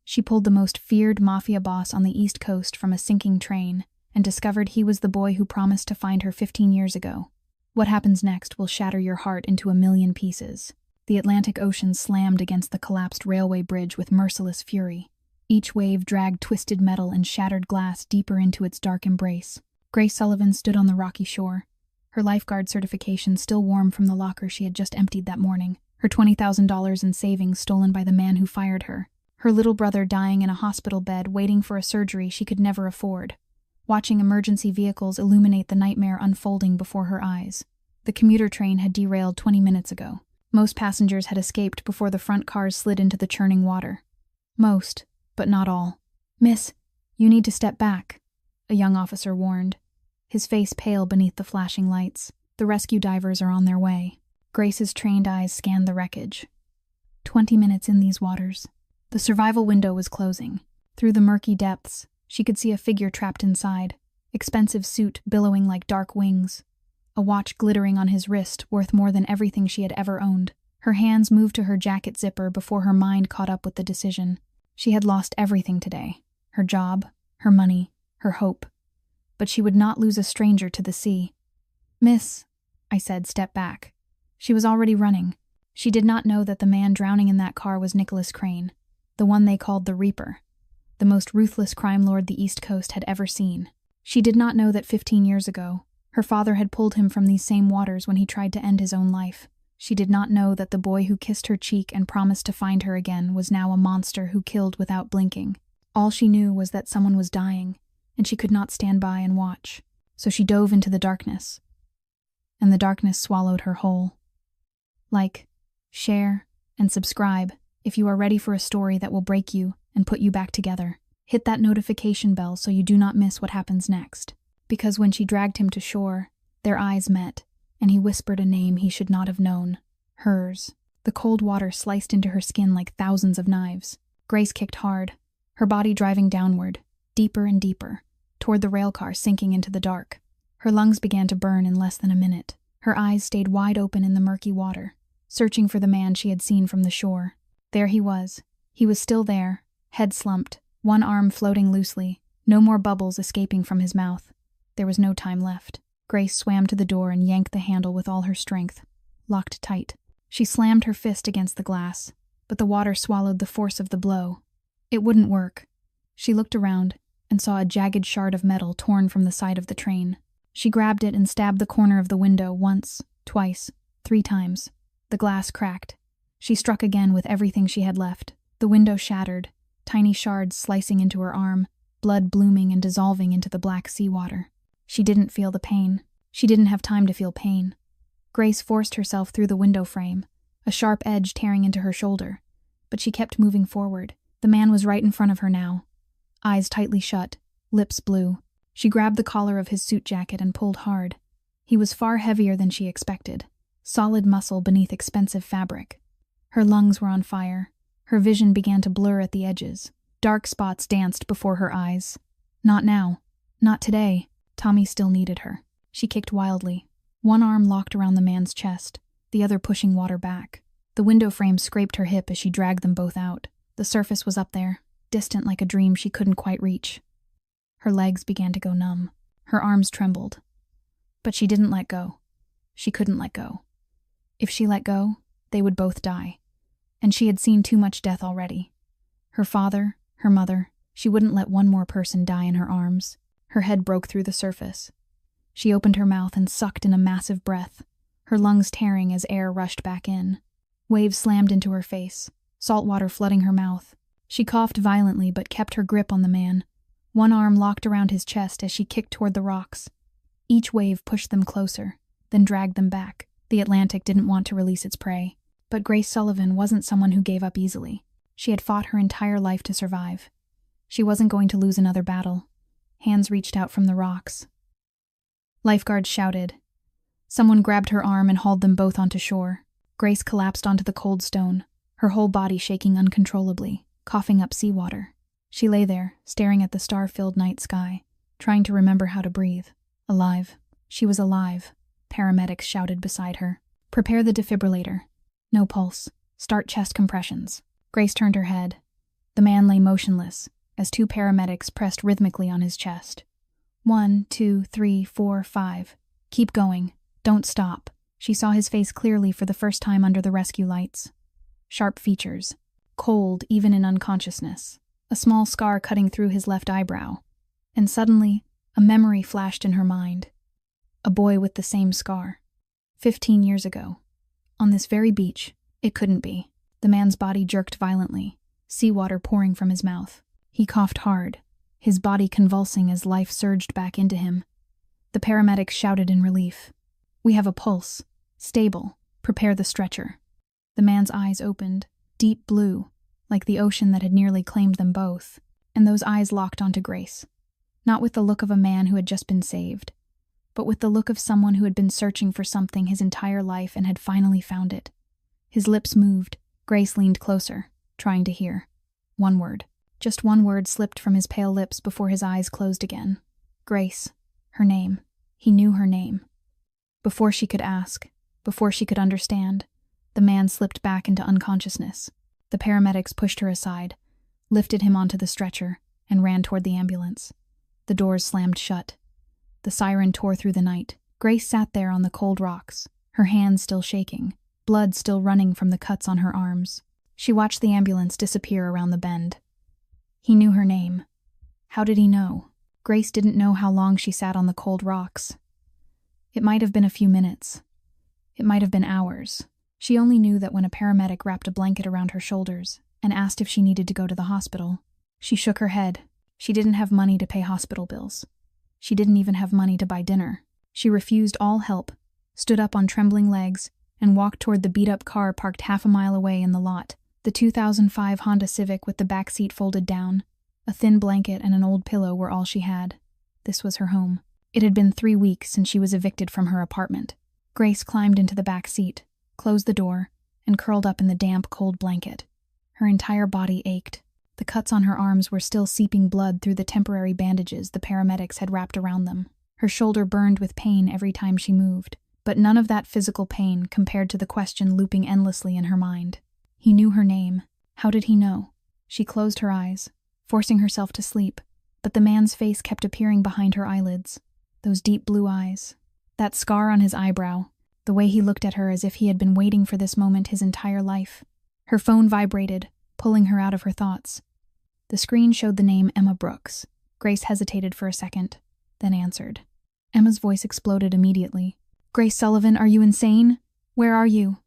She pulled the most feared Mafia boss on the East Coast from a sinking train and discovered he was the boy who promised to find her 15 years ago. What happens next will shatter your heart into a million pieces. The Atlantic Ocean slammed against the collapsed railway bridge with merciless fury. Each wave dragged twisted metal and shattered glass deeper into its dark embrace. Grace Sullivan stood on the rocky shore, her lifeguard certification still warm from the locker she had just emptied that morning, her $20,000 in savings stolen by the man who fired her, her little brother dying in a hospital bed waiting for a surgery she could never afford, watching emergency vehicles illuminate the nightmare unfolding before her eyes. The commuter train had derailed 20 minutes ago. Most passengers had escaped before the front cars slid into the churning water. Most, but not all. "Miss, you need to step back," a young officer warned, his face pale beneath the flashing lights. "The rescue divers are on their way." Grace's trained eyes scanned the wreckage. 20 minutes in these waters. The survival window was closing. Through the murky depths, she could see a figure trapped inside, expensive suit billowing like dark wings, a watch glittering on his wrist worth more than everything she had ever owned. Her hands moved to her jacket zipper before her mind caught up with the decision. She had lost everything today. Her job, her money, her hope. But she would not lose a stranger to the sea. "Miss," I said, "step back." She was already running. She did not know that the man drowning in that car was Nicholas Crane, the one they called the Reaper, the most ruthless crime lord the East Coast had ever seen. She did not know that 15 years ago, her father had pulled him from these same waters when he tried to end his own life. She did not know that the boy who kissed her cheek and promised to find her again was now a monster who killed without blinking. All she knew was that someone was dying, and she could not stand by and watch. So she dove into the darkness. And the darkness swallowed her whole. Like, share, and subscribe if you are ready for a story that will break you and put you back together. Hit that notification bell so you do not miss what happens next. Because when she dragged him to shore, their eyes met, and he whispered a name he should not have known. Hers. The cold water sliced into her skin like thousands of knives. Grace kicked hard, her body driving downward, deeper and deeper, toward the railcar sinking into the dark. Her lungs began to burn in less than a minute. Her eyes stayed wide open in the murky water, searching for the man she had seen from the shore. There he was. He was still there, head slumped, one arm floating loosely, no more bubbles escaping from his mouth. There was no time left. Grace swam to the door and yanked the handle with all her strength, locked tight. She slammed her fist against the glass, but the water swallowed the force of the blow. It wouldn't work. She looked around and saw a jagged shard of metal torn from the side of the train. She grabbed it and stabbed the corner of the window once, twice, 3 times. The glass cracked. She struck again with everything she had left. The window shattered, tiny shards slicing into her arm, blood blooming and dissolving into the black seawater. She didn't feel the pain. She didn't have time to feel pain. Grace forced herself through the window frame, a sharp edge tearing into her shoulder. But she kept moving forward. The man was right in front of her now. Eyes tightly shut, lips blue. She grabbed the collar of his suit jacket and pulled hard. He was far heavier than she expected, solid muscle beneath expensive fabric. Her lungs were on fire. Her vision began to blur at the edges. Dark spots danced before her eyes. Not now. Not today. Tommy still needed her. She kicked wildly, one arm locked around the man's chest, the other pushing water back. The window frame scraped her hip as she dragged them both out. The surface was up there, distant like a dream she couldn't quite reach. Her legs began to go numb. Her arms trembled. But she didn't let go. She couldn't let go. If she let go, they would both die. And she had seen too much death already. Her father, her mother, she wouldn't let one more person die in her arms. Her head broke through the surface. She opened her mouth and sucked in a massive breath, her lungs tearing as air rushed back in. Waves slammed into her face, salt water flooding her mouth. She coughed violently but kept her grip on the man, one arm locked around his chest as she kicked toward the rocks. Each wave pushed them closer, then dragged them back. The Atlantic didn't want to release its prey. But Grace Sullivan wasn't someone who gave up easily. She had fought her entire life to survive. She wasn't going to lose another battle. Hands reached out from the rocks. Lifeguards shouted. Someone grabbed her arm and hauled them both onto shore. Grace collapsed onto the cold stone, her whole body shaking uncontrollably, coughing up seawater. She lay there, staring at the star-filled night sky, trying to remember how to breathe. Alive. She was alive. Paramedics shouted beside her. Prepare the defibrillator. No pulse. Start chest compressions. Grace turned her head. The man lay motionless, as two paramedics pressed rhythmically on his chest. 1, 2, 3, 4, 5. Keep going. Don't stop. She saw his face clearly for the first time under the rescue lights. Sharp features. Cold, even in unconsciousness. A small scar cutting through his left eyebrow. And suddenly, a memory flashed in her mind. A boy with the same scar. 15 years ago. On this very beach. It couldn't be. The man's body jerked violently, seawater pouring from his mouth. He coughed hard, his body convulsing as life surged back into him. The paramedics shouted in relief. "We have a pulse. Stable. Prepare the stretcher." The man's eyes opened, deep blue, like the ocean that had nearly claimed them both, and those eyes locked onto Grace. Not with the look of a man who had just been saved, but with the look of someone who had been searching for something his entire life and had finally found it. His lips moved. Grace leaned closer, trying to hear. One word. Just one word slipped from his pale lips before his eyes closed again. Grace. Her name. He knew her name. Before she could ask, before she could understand, the man slipped back into unconsciousness. The paramedics pushed her aside, lifted him onto the stretcher, and ran toward the ambulance. The doors slammed shut. The siren tore through the night. Grace sat there on the cold rocks, her hands still shaking, blood still running from the cuts on her arms. She watched the ambulance disappear around the bend. He knew her name. How did he know? Grace didn't know how long she sat on the cold rocks. It might have been a few minutes. It might have been hours. She only knew that when a paramedic wrapped a blanket around her shoulders and asked if she needed to go to the hospital, she shook her head. She didn't have money to pay hospital bills. She didn't even have money to buy dinner. She refused all help, stood up on trembling legs, and walked toward the beat-up car parked half a mile away in the lot. The 2005 Honda Civic with the back seat folded down. A thin blanket and an old pillow were all she had. This was her home. It had been 3 weeks since she was evicted from her apartment. Grace climbed into the back seat, closed the door, and curled up in the damp, cold blanket. Her entire body ached. The cuts on her arms were still seeping blood through the temporary bandages the paramedics had wrapped around them. Her shoulder burned with pain every time she moved, but none of that physical pain compared to the question looping endlessly in her mind. He knew her name. How did he know? She closed her eyes, forcing herself to sleep, but the man's face kept appearing behind her eyelids. Those deep blue eyes. That scar on his eyebrow. The way he looked at her as if he had been waiting for this moment his entire life. Her phone vibrated, pulling her out of her thoughts. The screen showed the name Emma Brooks. Grace hesitated for a second, then answered. Emma's voice exploded immediately. "Grace Sullivan, are you insane? Where are you?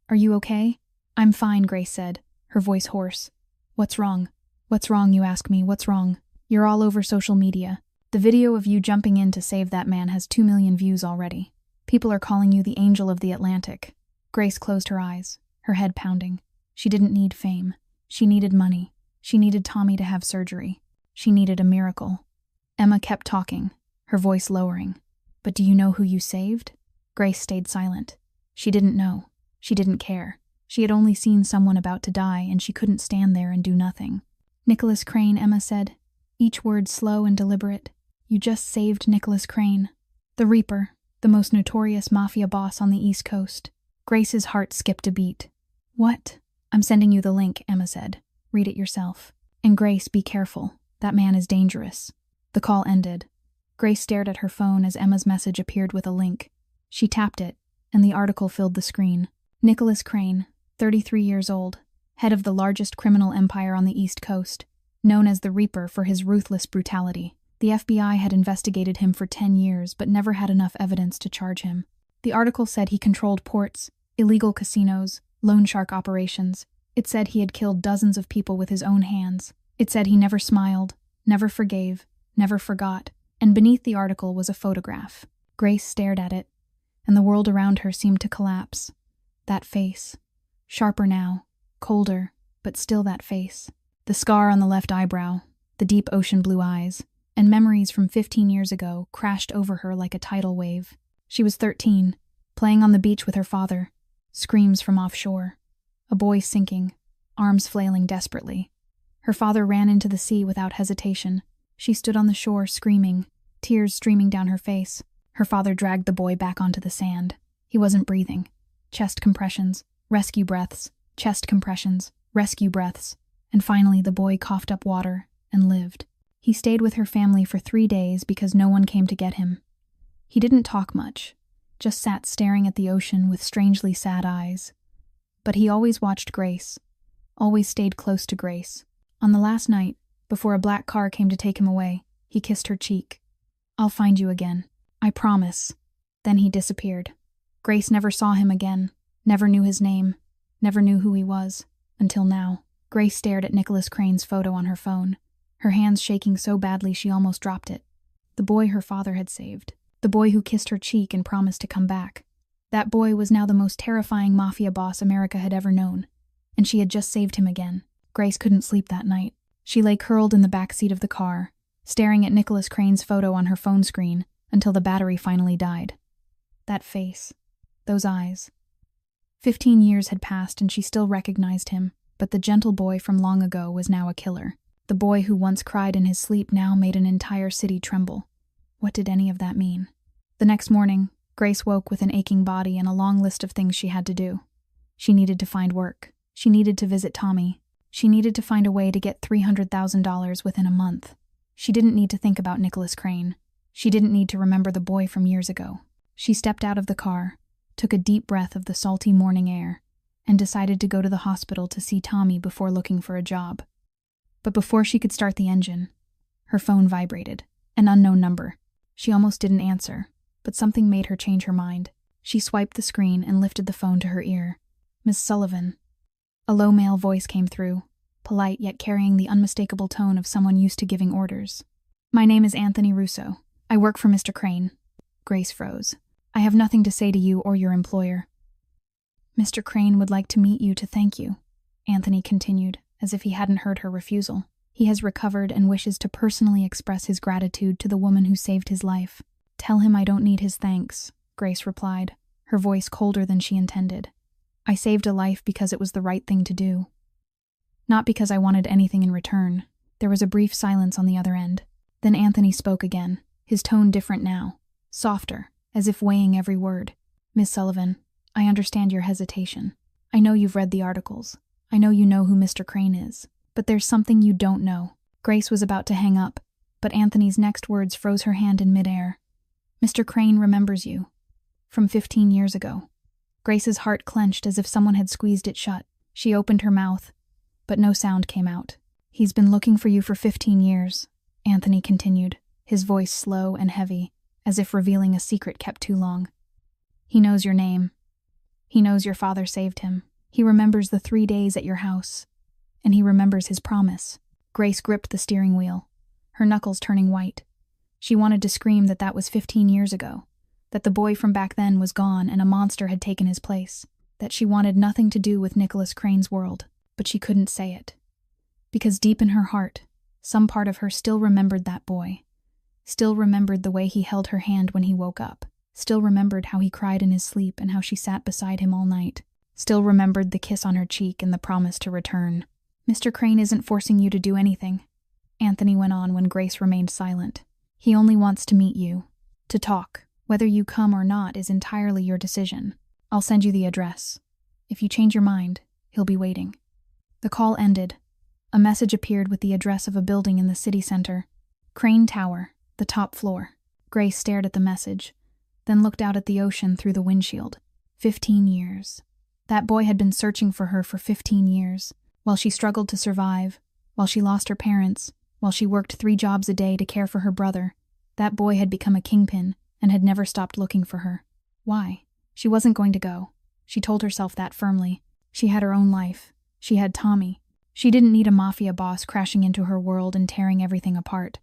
Are you okay?" "I'm fine," Grace said, her voice hoarse. "What's wrong? What's wrong, you ask me? What's wrong? You're all over social media. The video of you jumping in to save that man has 2 million views already. People are calling you the Angel of the Atlantic." Grace closed her eyes, her head pounding. She didn't need fame. She needed money. She needed Tommy to have surgery. She needed a miracle. Emma kept talking, her voice lowering. "But do you know who you saved?" Grace stayed silent. She didn't know. She didn't care. She had only seen someone about to die, and she couldn't stand there and do nothing. "Nicholas Crane," Emma said, each word slow and deliberate. "You just saved Nicholas Crane. The Reaper, the most notorious Mafia boss on the East Coast." Grace's heart skipped a beat. "What?" "I'm sending you the link," Emma said. "Read it yourself. And Grace, be careful. That man is dangerous." The call ended. Grace stared at her phone as Emma's message appeared with a link. She tapped it, and the article filled the screen. Nicholas Crane, 33 years old, head of the largest criminal empire on the East Coast, known as the Reaper for his ruthless brutality. The FBI had investigated him for 10 years but never had enough evidence to charge him. The article said he controlled ports, illegal casinos, loan shark operations. It said he had killed dozens of people with his own hands. It said he never smiled, never forgave, never forgot. And beneath the article was a photograph. Grace stared at it, and the world around her seemed to collapse. That face. Sharper now, colder, but still that face. The scar on the left eyebrow, the deep ocean blue eyes, and memories from 15 years ago crashed over her like a tidal wave. She was 13, playing on the beach with her father. Screams from offshore. A boy sinking, arms flailing desperately. Her father ran into the sea without hesitation. She stood on the shore screaming, tears streaming down her face. Her father dragged the boy back onto the sand. He wasn't breathing. Chest compressions, rescue breaths, chest compressions, rescue breaths. And finally, the boy coughed up water and lived. He stayed with her family for 3 days because no one came to get him. He didn't talk much, just sat staring at the ocean with strangely sad eyes. But he always watched Grace, always stayed close to Grace. On the last night, before a black car came to take him away, he kissed her cheek. "I'll find you again. I promise." Then he disappeared. Grace never saw him again, never knew his name, never knew who he was, until now. Grace stared at Nicholas Crane's photo on her phone, her hands shaking so badly she almost dropped it. The boy her father had saved. The boy who kissed her cheek and promised to come back. That boy was now the most terrifying mafia boss America had ever known, and she had just saved him again. Grace couldn't sleep that night. She lay curled in the back seat of the car, staring at Nicholas Crane's photo on her phone screen until the battery finally died. That face. Those eyes. 15 years had passed and she still recognized him, but the gentle boy from long ago was now a killer. The boy who once cried in his sleep now made an entire city tremble. What did any of that mean? The next morning, Grace woke with an aching body and a long list of things she had to do. She needed to find work. She needed to visit Tommy. She needed to find a way to get $300,000 within a month. She didn't need to think about Nicholas Crane. She didn't need to remember the boy from years ago. She stepped out of the car, took a deep breath of the salty morning air, and decided to go to the hospital to see Tommy before looking for a job. But before she could start the engine, her phone vibrated. An unknown number. She almost didn't answer, but something made her change her mind. She swiped the screen and lifted the phone to her ear. "Miss Sullivan." A low male voice came through, polite yet carrying the unmistakable tone of someone used to giving orders. "My name is Anthony Russo. I work for Mr. Crane." Grace froze. "I have nothing to say to you or your employer." "Mr. Crane would like to meet you to thank you," Anthony continued, as if he hadn't heard her refusal. "He has recovered and wishes to personally express his gratitude to the woman who saved his life." "Tell him I don't need his thanks," Grace replied, her voice colder than she intended. "I saved a life because it was the right thing to do. Not because I wanted anything in return." There was a brief silence on the other end. Then Anthony spoke again, his tone different now, softer, as if weighing every word. "Miss Sullivan, I understand your hesitation. I know you've read the articles. I know you know who Mr. Crane is. But there's something you don't know." Grace was about to hang up, but Anthony's next words froze her hand in midair. "Mr. Crane remembers you. From 15 years ago." Grace's heart clenched as if someone had squeezed it shut. She opened her mouth, but no sound came out. "He's been looking for you for 15 years, Anthony continued, his voice slow and heavy, as if revealing a secret kept too long. "He knows your name. He knows your father saved him. He remembers the 3 days at your house. And he remembers his promise." Grace gripped the steering wheel, her knuckles turning white. She wanted to scream that that was 15 years ago, that the boy from back then was gone and a monster had taken his place, that she wanted nothing to do with Nicholas Crane's world, but she couldn't say it. Because deep in her heart, some part of her still remembered that boy, still remembered the way he held her hand when he woke up, still remembered how he cried in his sleep and how she sat beside him all night, still remembered the kiss on her cheek and the promise to return. "Mr. Crane isn't forcing you to do anything," Anthony went on when Grace remained silent. "He only wants to meet you, to talk. Whether you come or not is entirely your decision. I'll send you the address. If you change your mind, he'll be waiting." The call ended. A message appeared with the address of a building in the city center. Crane Tower, the top floor. Grace stared at the message, then looked out at the ocean through the windshield. 15 years. That boy had been searching for her for 15 years. While she struggled to survive, while she lost her parents, while she worked 3 jobs a day to care for her brother, that boy had become a kingpin and had never stopped looking for her. Why? She wasn't going to go. She told herself that firmly. She had her own life. She had Tommy. She didn't need a mafia boss crashing into her world and tearing everything apart.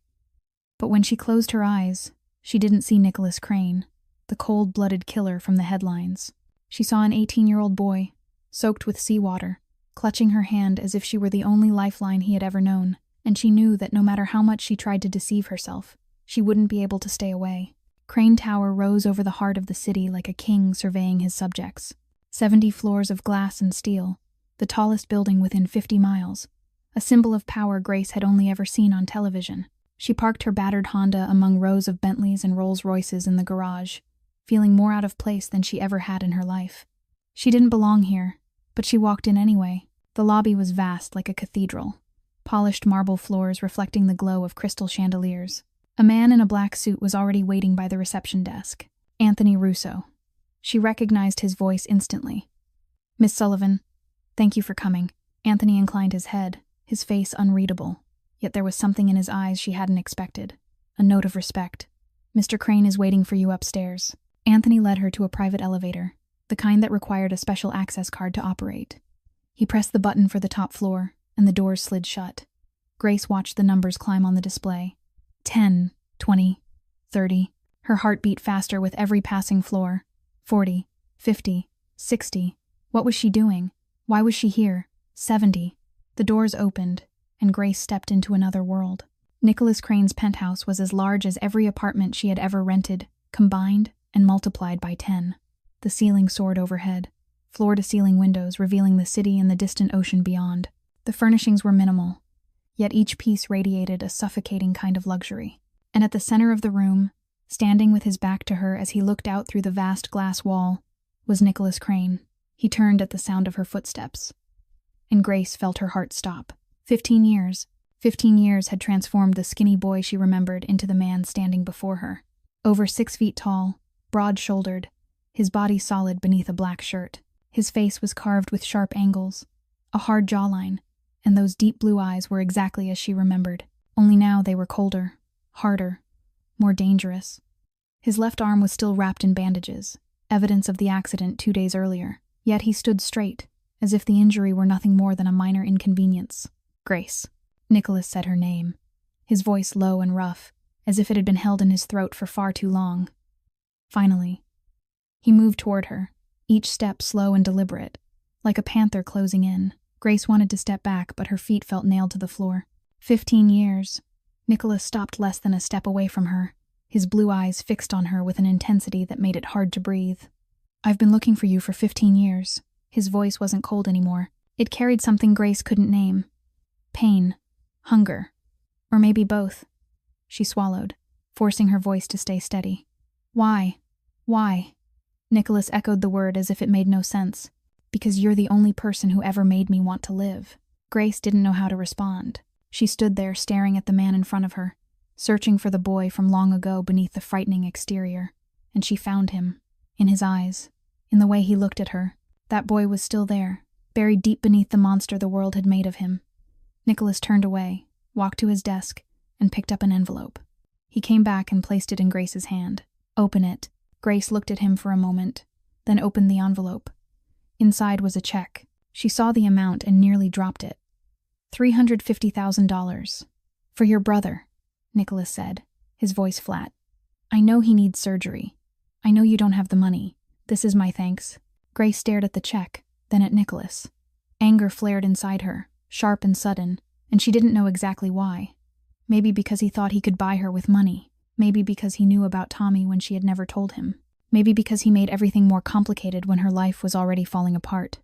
But when she closed her eyes, she didn't see Nicholas Crane, the cold-blooded killer from the headlines. She saw an 18-year-old boy, soaked with seawater, clutching her hand as if she were the only lifeline he had ever known, and she knew that no matter how much she tried to deceive herself, she wouldn't be able to stay away. Crane Tower rose over the heart of the city like a king surveying his subjects. 70 floors of glass and steel, the tallest building within 50 miles, a symbol of power Grace had only ever seen on television. She parked her battered Honda among rows of Bentleys and Rolls-Royces in the garage, feeling more out of place than she ever had in her life. She didn't belong here, but she walked in anyway, The lobby was vast like a cathedral, polished marble floors reflecting the glow of crystal chandeliers. A man in a black suit was already waiting by the reception desk. Anthony Russo. She recognized his voice instantly. "Miss Sullivan, thank you for coming." Anthony inclined his head, his face unreadable, yet there was something in his eyes she hadn't expected. A note of respect. "Mr. Crane is waiting for you upstairs." Anthony led her to a private elevator, the kind that required a special access card to operate. He pressed the button for the top floor, and the doors slid shut. Grace watched the numbers climb on the display. 10, 20, 30. Her heart beat faster with every passing floor. 40, 50, 60. What was she doing? Why was she here? 70. The doors opened, and Grace stepped into another world. Nicholas Crane's penthouse was as large as every apartment she had ever rented, combined and multiplied by 10. The ceiling soared overhead, floor-to-ceiling windows revealing the city and the distant ocean beyond. The furnishings were minimal, yet each piece radiated a suffocating kind of luxury. And at the center of the room, standing with his back to her as he looked out through the vast glass wall, was Nicholas Crane. He turned at the sound of her footsteps, and Grace felt her heart stop. 15 years. 15 years had transformed the skinny boy she remembered into the man standing before her. Over 6 feet tall, broad-shouldered, his body solid beneath a black shirt. His face was carved with sharp angles, a hard jawline, and those deep blue eyes were exactly as she remembered. Only now they were colder, harder, more dangerous. His left arm was still wrapped in bandages, evidence of the accident 2 days earlier. Yet he stood straight, as if the injury were nothing more than a minor inconvenience. "Grace." Nicholas said her name, his voice low and rough, as if it had been held in his throat for far too long. Finally, he moved toward her, each step slow and deliberate, like a panther closing in. Grace wanted to step back, but her feet felt nailed to the floor. 15 years. Nicholas stopped less than a step away from her, his blue eyes fixed on her with an intensity that made it hard to breathe. "I've been looking for you for 15 years. His voice wasn't cold anymore. It carried something Grace couldn't name. Pain. Hunger. Or maybe both. She swallowed, forcing her voice to stay steady. "Why? Why?" Nicholas echoed the word as if it made no sense. "Because you're the only person who ever made me want to live." Grace didn't know how to respond. She stood there staring at the man in front of her, searching for the boy from long ago beneath the frightening exterior. And she found him. In his eyes, in the way he looked at her. That boy was still there, buried deep beneath the monster the world had made of him. Nicholas turned away, walked to his desk, and picked up an envelope. He came back and placed it in Grace's hand. "Open it." Grace looked at him for a moment, then opened the envelope. Inside was a check. She saw the amount and nearly dropped it. $350,000. "For your brother," Nicholas said, his voice flat. "I know he needs surgery. I know you don't have the money. This is my thanks." Grace stared at the check, then at Nicholas. Anger flared inside her, sharp and sudden, and she didn't know exactly why. Maybe because he thought he could buy her with money. Maybe because he knew about Tommy when she had never told him. Maybe because he made everything more complicated when her life was already falling apart.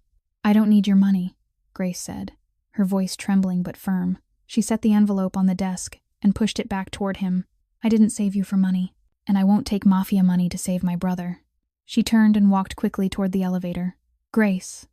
"I don't need your money," Grace said, her voice trembling but firm. She set the envelope on the desk and pushed it back toward him. "I didn't save you for money, and I won't take Mafia money to save my brother." She turned and walked quickly toward the elevator. "Grace,"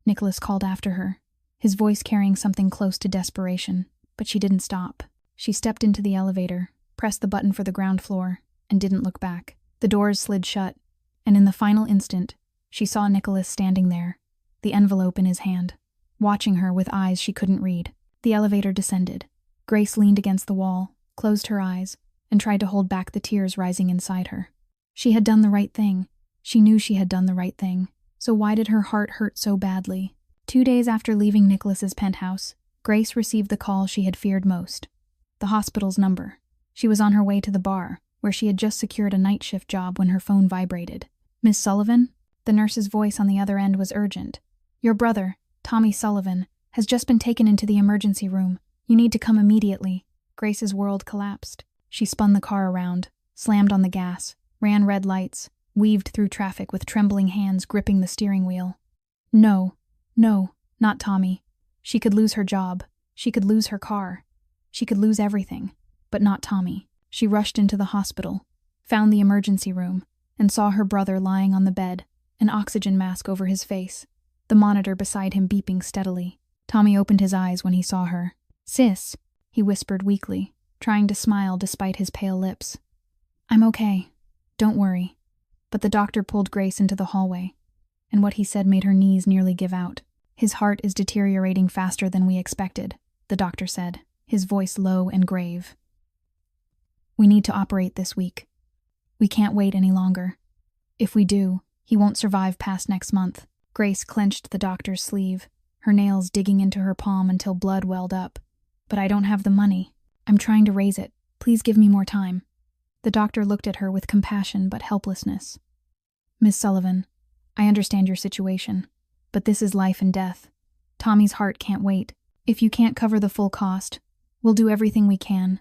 Nicholas called after her, his voice carrying something close to desperation, but she didn't stop. She stepped into the elevator, pressed the button for the ground floor, and didn't look back. The doors slid shut, and in the final instant, she saw Nicholas standing there, the envelope in his hand, watching her with eyes she couldn't read. The elevator descended. Grace leaned against the wall, closed her eyes, and tried to hold back the tears rising inside her. She had done the right thing. She knew she had done the right thing. So why did her heart hurt so badly? 2 days after leaving Nicholas's penthouse, Grace received the call she had feared most. The hospital's number. She was on her way to the bar, where she had just secured a night shift job when her phone vibrated. "Miss Sullivan?" The nurse's voice on the other end was urgent. "Your brother, Tommy Sullivan, has just been taken into the emergency room. You need to come immediately." Grace's world collapsed. She spun the car around, slammed on the gas, ran red lights, weaved through traffic with trembling hands gripping the steering wheel. No, not Tommy. She could lose her job. She could lose her car. She could lose everything, but not Tommy. She rushed into the hospital, found the emergency room, and saw her brother lying on the bed, an oxygen mask over his face, the monitor beside him beeping steadily. Tommy opened his eyes when he saw her. "Sis," he whispered weakly, trying to smile despite his pale lips. "I'm okay. Don't worry." But the doctor pulled Grace into the hallway, and what he said made her knees nearly give out. "His heart is deteriorating faster than we expected," the doctor said, his voice low and grave. "We need to operate this week. We can't wait any longer. If we do, he won't survive past next month." Grace clenched the doctor's sleeve, her nails digging into her palm until blood welled up. "But I don't have the money. I'm trying to raise it. Please give me more time." The doctor looked at her with compassion but helplessness. "Miss Sullivan, I understand your situation, but this is life and death. Tommy's heart can't wait. If you can't cover the full cost, we'll do everything we can.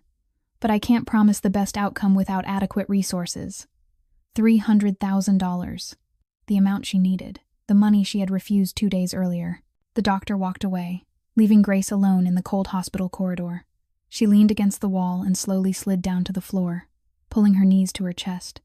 But I can't promise the best outcome without adequate resources." $300,000. The amount she needed, the money she had refused 2 days earlier. The doctor walked away, leaving Grace alone in the cold hospital corridor. She leaned against the wall and slowly slid down to the floor, pulling her knees to her chest.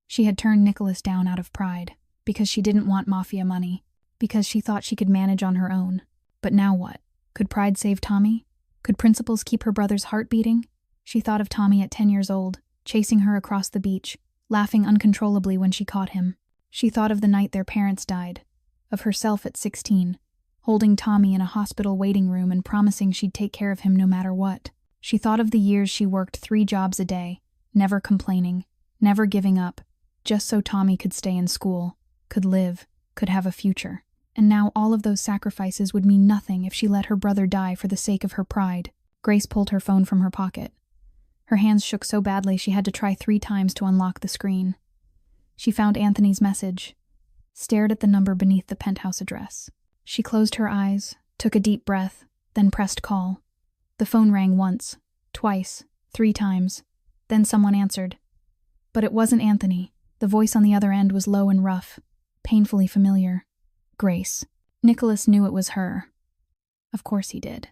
She had turned Nicholas down out of pride, because she didn't want Mafia money, because she thought she could manage on her own. But now what? Could pride save Tommy? Could principles keep her brother's heart beating? She thought of Tommy at 10 years old, chasing her across the beach, laughing uncontrollably when she caught him. She thought of the night their parents died, of herself at 16, holding Tommy in a hospital waiting room and promising she'd take care of him no matter what. She thought of the years she worked 3 jobs a day, never complaining, never giving up, just so Tommy could stay in school, could live, could have a future. And now all of those sacrifices would mean nothing if she let her brother die for the sake of her pride. Grace pulled her phone from her pocket. Her hands shook so badly she had to try 3 times to unlock the screen. She found Anthony's message, stared at the number beneath the penthouse address. She closed her eyes, took a deep breath, then pressed call. The phone rang once, twice, 3 times. Then someone answered. But it wasn't Anthony. The voice on the other end was low and rough, painfully familiar. Grace. Nicholas knew it was her. Of course he did.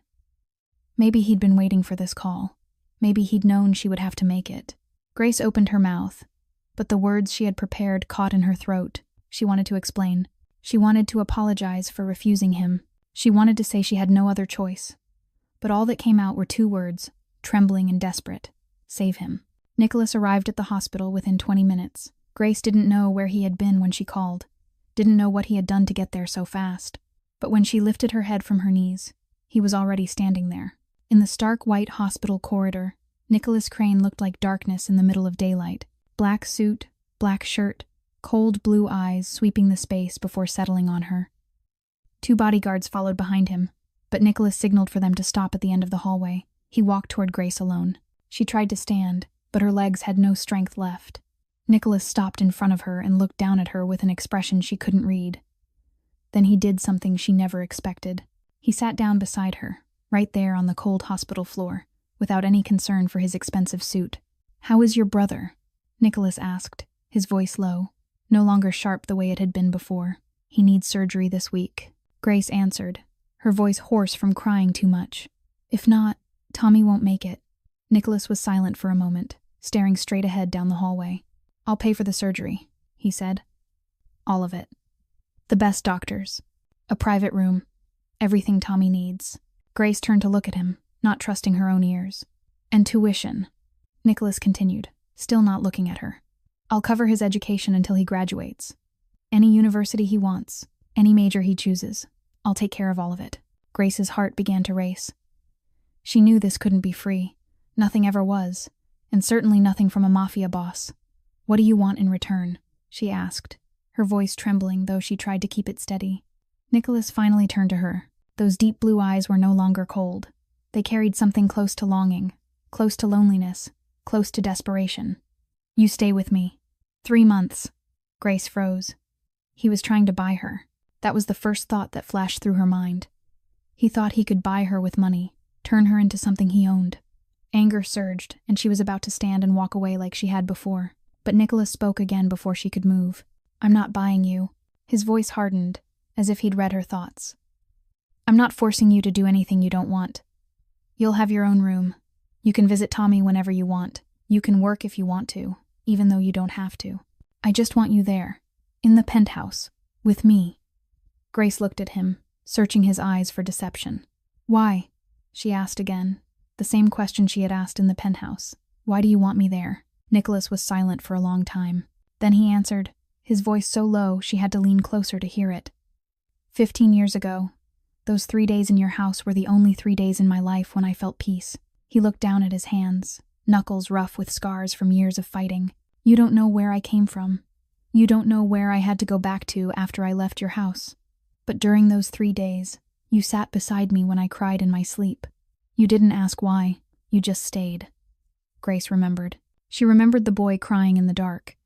Maybe he'd been waiting for this call. Maybe he'd known she would have to make it. Grace opened her mouth, but the words she had prepared caught in her throat. She wanted to explain. She wanted to apologize for refusing him. She wanted to say she had no other choice. But all that came out were 2 words, trembling and desperate. Save him. Nicholas arrived at the hospital within 20 minutes. Grace didn't know where he had been when she called, didn't know what he had done to get there so fast. But when she lifted her head from her knees, he was already standing there. In the stark white hospital corridor, Nicholas Crane looked like darkness in the middle of daylight. Black suit, black shirt, cold blue eyes sweeping the space before settling on her. 2 bodyguards followed behind him, but Nicholas signaled for them to stop at the end of the hallway. He walked toward Grace alone. She tried to stand, but her legs had no strength left. Nicholas stopped in front of her and looked down at her with an expression she couldn't read. Then he did something she never expected. He sat down beside her, right there on the cold hospital floor, without any concern for his expensive suit. "How is your brother?" Nicholas asked, his voice low, no longer sharp the way it had been before. "He needs surgery this week," Grace answered, her voice hoarse from crying too much. "If not, Tommy won't make it." Nicholas was silent for a moment, staring straight ahead down the hallway. "I'll pay for the surgery," he said. "All of it. The best doctors. A private room. Everything Tommy needs." Grace turned to look at him, not trusting her own ears. "And tuition," Nicholas continued, still not looking at her. "I'll cover his education until he graduates. Any university he wants, any major he chooses. I'll take care of all of it." Grace's heart began to race. She knew this couldn't be free. Nothing ever was, and certainly nothing from a Mafia boss. "What do you want in return?" she asked, her voice trembling though she tried to keep it steady. Nicholas finally turned to her. Those deep blue eyes were no longer cold. They carried something close to longing, close to loneliness, close to desperation. "You stay with me. 3 months." Grace froze. He was trying to buy her. That was the first thought that flashed through her mind. He thought he could buy her with money, turn her into something he owned. Anger surged, and she was about to stand and walk away like she had before. But Nicholas spoke again before she could move. "I'm not buying you." His voice hardened, as if he'd read her thoughts. "I'm not forcing you to do anything you don't want. You'll have your own room. You can visit Tommy whenever you want. You can work if you want to, even though you don't have to. I just want you there, in the penthouse, with me." Grace looked at him, searching his eyes for deception. Why? She asked again, the same question she had asked in the penthouse. Why do you want me there? Nicholas was silent for a long time. Then he answered, his voice so low she had to lean closer to hear it. 15 years ago, those 3 days in your house were the only 3 days in my life when I felt peace. He looked down at his hands, knuckles rough with scars from years of fighting. You don't know where I came from. You don't know where I had to go back to after I left your house. But during those 3 days, you sat beside me when I cried in my sleep. You didn't ask why, you just stayed. Grace remembered. She remembered the boy crying in the dark,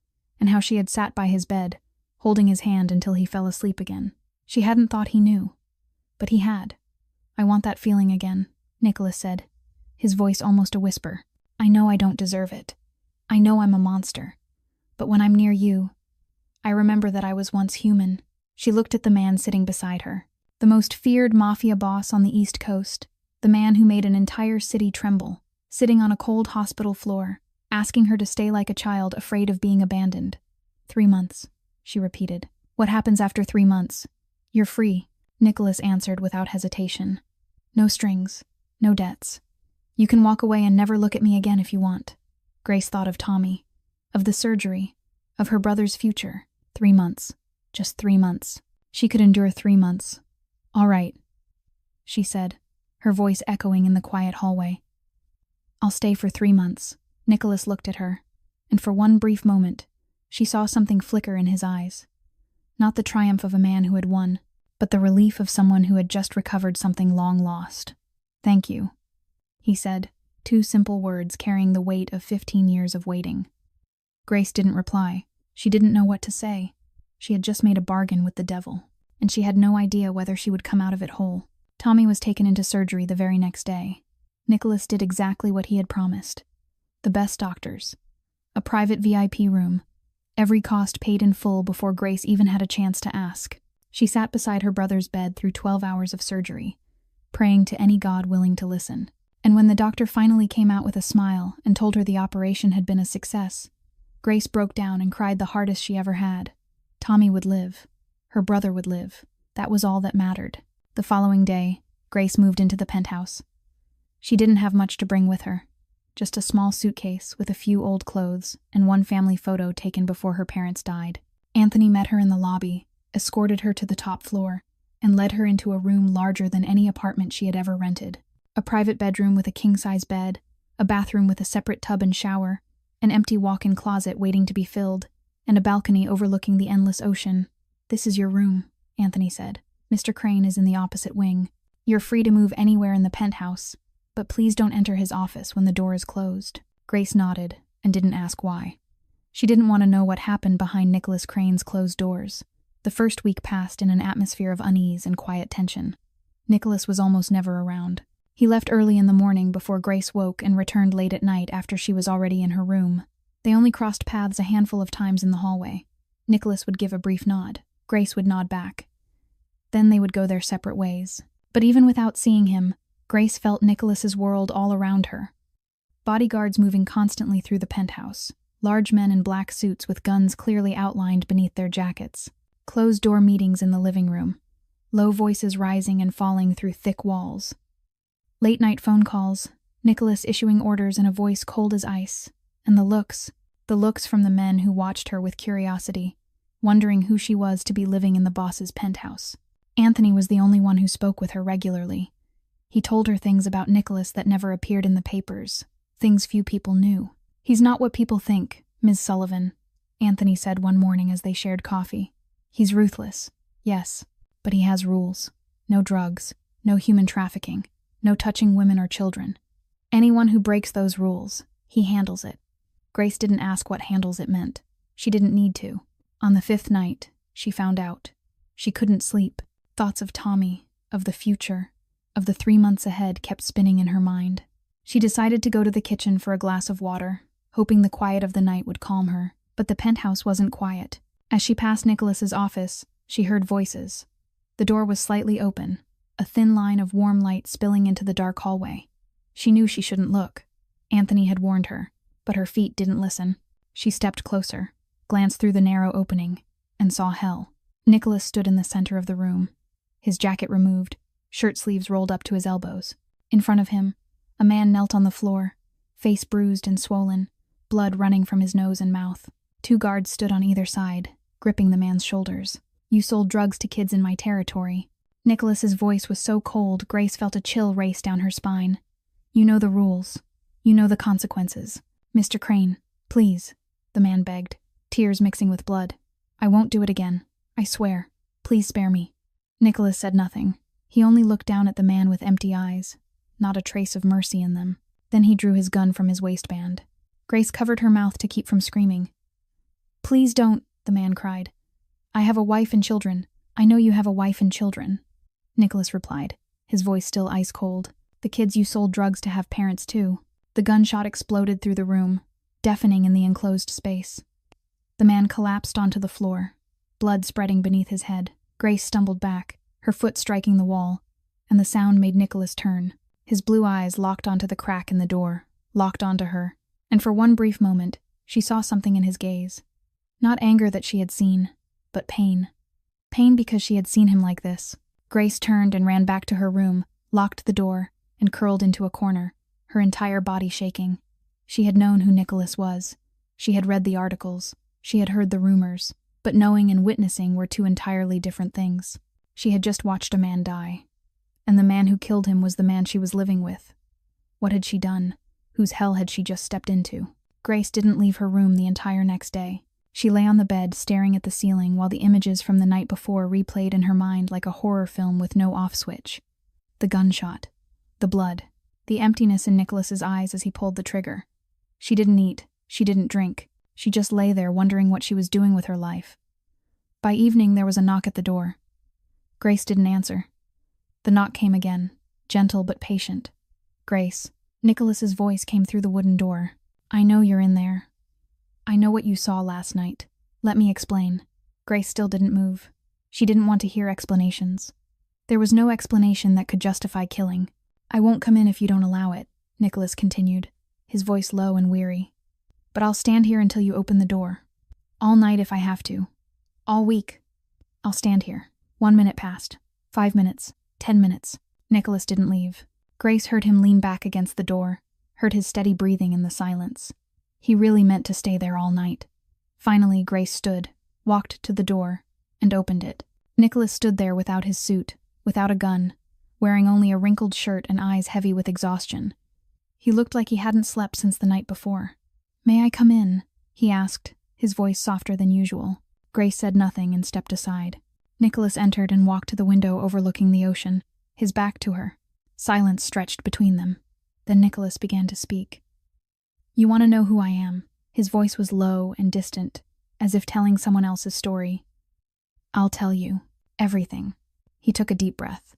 and how she had sat by his bed, holding his hand until he fell asleep again. She hadn't thought he knew, but he had. I want that feeling again, Nicholas said, his voice almost a whisper. I know I don't deserve it. I know I'm a monster. But when I'm near you, I remember that I was once human. She looked at the man sitting beside her, the most feared mafia boss on the East Coast, the man who made an entire city tremble, sitting on a cold hospital floor, asking her to stay like a child afraid of being abandoned. 3 months, she repeated. What happens after 3 months? You're free, Nicholas answered without hesitation. No strings, no debts. You can walk away and never look at me again if you want. Grace thought of Tommy, of the surgery, of her brother's future. 3 months. Just 3 months. She could endure 3 months. All right, she said, her voice echoing in the quiet hallway. I'll stay for 3 months. Nicholas looked at her, and for one brief moment, she saw something flicker in his eyes. Not the triumph of a man who had won, but the relief of someone who had just recovered something long lost. Thank you, he said, 2 simple words carrying the weight of 15 years of waiting. Grace didn't reply. She didn't know what to say. She had just made a bargain with the devil, and she had no idea whether she would come out of it whole. Tommy was taken into surgery the very next day. Nicholas did exactly what he had promised. The best doctors. A private VIP room. Every cost paid in full before Grace even had a chance to ask. She sat beside her brother's bed through 12 hours of surgery, praying to any god willing to listen. And when the doctor finally came out with a smile and told her the operation had been a success, Grace broke down and cried the hardest she ever had. Tommy would live. Her brother would live. That was all that mattered. The following day, Grace moved into the penthouse. She didn't have much to bring with her. Just a small suitcase with a few old clothes and one family photo taken before her parents died. Anthony met her in the lobby, escorted her to the top floor, and led her into a room larger than any apartment she had ever rented. A private bedroom with a king-size bed, a bathroom with a separate tub and shower, an empty walk-in closet waiting to be filled, and a balcony overlooking the endless ocean. This is your room, Anthony said. Mr. Crane is in the opposite wing. You're free to move anywhere in the penthouse, but please don't enter his office when the door is closed. Grace nodded and didn't ask why. She didn't want to know what happened behind Nicholas Crane's closed doors. The first week passed in an atmosphere of unease and quiet tension. Nicholas was almost never around. He left early in the morning before Grace woke and returned late at night after she was already in her room. They only crossed paths a handful of times in the hallway. Nicholas would give a brief nod. Grace would nod back. Then they would go their separate ways. But even without seeing him, Grace felt Nicholas's world all around her. Bodyguards moving constantly through the penthouse. Large men in black suits with guns clearly outlined beneath their jackets. Closed-door meetings in the living room. Low voices rising and falling through thick walls. Late-night phone calls, Nicholas issuing orders in a voice cold as ice. And the looks from the men who watched her with curiosity, wondering who she was to be living in the boss's penthouse. Anthony was the only one who spoke with her regularly. He told her things about Nicholas that never appeared in the papers, things few people knew. He's not what people think, Ms. Sullivan, Anthony said one morning as they shared coffee. He's ruthless, yes, but he has rules. No drugs, no human trafficking, no touching women or children. Anyone who breaks those rules, he handles it. Grace didn't ask what handles it meant. She didn't need to. On the 5th night, she found out. She couldn't sleep. Thoughts of Tommy, of the future, of the 3 months ahead kept spinning in her mind. She decided to go to the kitchen for a glass of water, hoping the quiet of the night would calm her. But the penthouse wasn't quiet. As she passed Nicholas's office, she heard voices. The door was slightly open, a thin line of warm light spilling into the dark hallway. She knew she shouldn't look. Anthony had warned her, but her feet didn't listen. She stepped closer, glanced through the narrow opening, and saw hell. Nicholas stood in the center of the room, his jacket removed, shirt sleeves rolled up to his elbows. In front of him, a man knelt on the floor, face bruised and swollen, blood running from his nose and mouth. 2 guards stood on either side, gripping the man's shoulders. "You sold drugs to kids in my territory." Nicholas's voice was so cold, Grace felt a chill race down her spine. "You know the rules. You know the consequences. Mr. Crane, please," the man begged, tears mixing with blood. "I won't do it again. I swear. Please spare me." Nicholas said nothing. He only looked down at the man with empty eyes, not a trace of mercy in them. Then he drew his gun from his waistband. Grace covered her mouth to keep from screaming. "Please don't," the man cried. "I have a wife and children. I know you have a wife and children." Nicholas replied, his voice still ice cold. "The kids you sold drugs to have parents too." The gunshot exploded through the room, deafening in the enclosed space. The man collapsed onto the floor, blood spreading beneath his head. Grace stumbled back, her foot striking the wall, and the sound made Nicholas turn. His blue eyes locked onto the crack in the door, locked onto her, and for one brief moment, she saw something in his gaze. Not anger that she had seen, but pain. Pain because she had seen him like this. Grace turned and ran back to her room, locked the door, and curled into a corner, her entire body shaking. She had known who Nicholas was. She had read the articles. She had heard the rumors. But knowing and witnessing were 2 entirely different things. She had just watched a man die. And the man who killed him was the man she was living with. What had she done? Whose hell had she just stepped into? Grace didn't leave her room the entire next day. She lay on the bed, staring at the ceiling, while the images from the night before replayed in her mind like a horror film with no off switch. The gunshot. The blood. The emptiness in Nicholas's eyes as he pulled the trigger. She didn't eat. She didn't drink. She just lay there wondering what she was doing with her life. By evening, there was a knock at the door. Grace didn't answer. The knock came again, gentle but patient. "Grace." Nicholas's voice came through the wooden door. "I know you're in there. I know what you saw last night. Let me explain." Grace still didn't move. She didn't want to hear explanations. There was no explanation that could justify killing. "I won't come in if you don't allow it," Nicholas continued, his voice low and weary. "But I'll stand here until you open the door. All night if I have to. All week. I'll stand here." 1 minute passed. 5 minutes. 10 minutes. Nicholas didn't leave. Grace heard him lean back against the door, heard his steady breathing in the silence. He really meant to stay there all night. Finally, Grace stood, walked to the door, and opened it. Nicholas stood there without his suit, without a gun, wearing only a wrinkled shirt and eyes heavy with exhaustion. He looked like he hadn't slept since the night before. "May I come in?" he asked, his voice softer than usual. Grace said nothing and stepped aside. Nicholas entered and walked to the window overlooking the ocean, his back to her. Silence stretched between them. Then Nicholas began to speak. "You want to know who I am?" His voice was low and distant, as if telling someone else's story. "I'll tell you. Everything." He took a deep breath.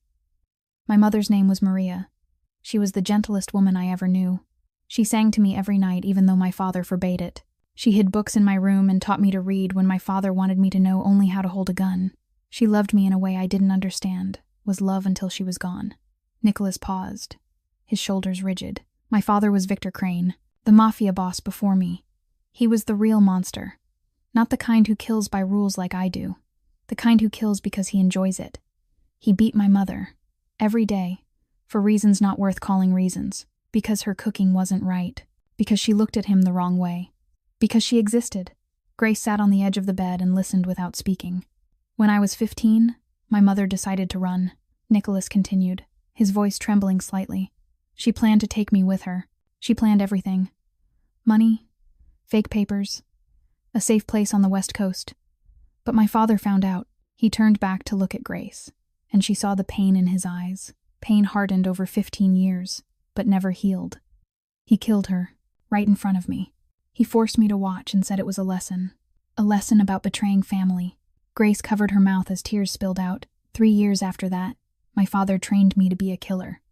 "My mother's name was Maria. She was the gentlest woman I ever knew. She sang to me every night even though my father forbade it. She hid books in my room and taught me to read when my father wanted me to know only how to hold a gun. She loved me in a way I didn't understand, was love until she was gone." Nicholas paused, his shoulders rigid. "My father was Victor Crane, the Mafia boss before me. He was the real monster. Not the kind who kills by rules like I do. The kind who kills because he enjoys it. He beat my mother. Every day. For reasons not worth calling reasons. Because her cooking wasn't right. Because she looked at him the wrong way. Because she existed." Grace sat on the edge of the bed and listened without speaking. "When I was 15, my mother decided to run," Nicholas continued, his voice trembling slightly. "She planned to take me with her. She planned everything. Money, fake papers, a safe place on the West Coast. But my father found out." He turned back to look at Grace, and she saw the pain in his eyes, pain hardened over 15 years, but never healed. "He killed her, right in front of me. He forced me to watch and said it was a lesson about betraying family." Grace covered her mouth as tears spilled out. 3 years after that, my father trained me to be a killer,"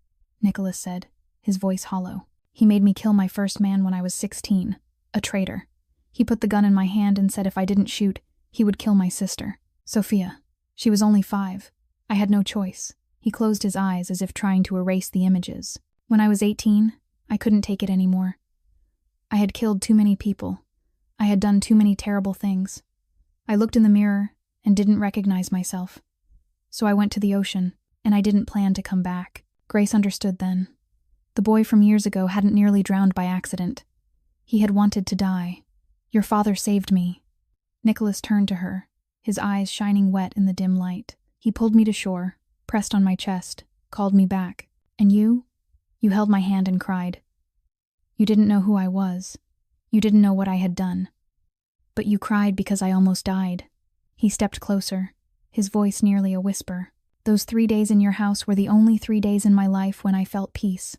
Nicholas said, his voice hollow. "He made me kill my first man when I was 16, a traitor. He put the gun in my hand and said if I didn't shoot, he would kill my sister, Sophia. She was only 5. I had no choice." He closed his eyes as if trying to erase the images. "When I was 18, I couldn't take it anymore. I had killed too many people. I had done too many terrible things. I looked in the mirror and didn't recognize myself. So I went to the ocean. And I didn't plan to come back. Grace understood then. The boy from years ago hadn't nearly drowned by accident. He had wanted to die. Your father saved me. Nicholas turned to her, his eyes shining wet in the dim light. He pulled me to shore, pressed on my chest, called me back. And you? You held my hand and cried. You didn't know who I was. You didn't know what I had done. But you cried because I almost died. He stepped closer, his voice nearly a whisper. Those 3 days in your house were the only 3 days in my life when I felt peace.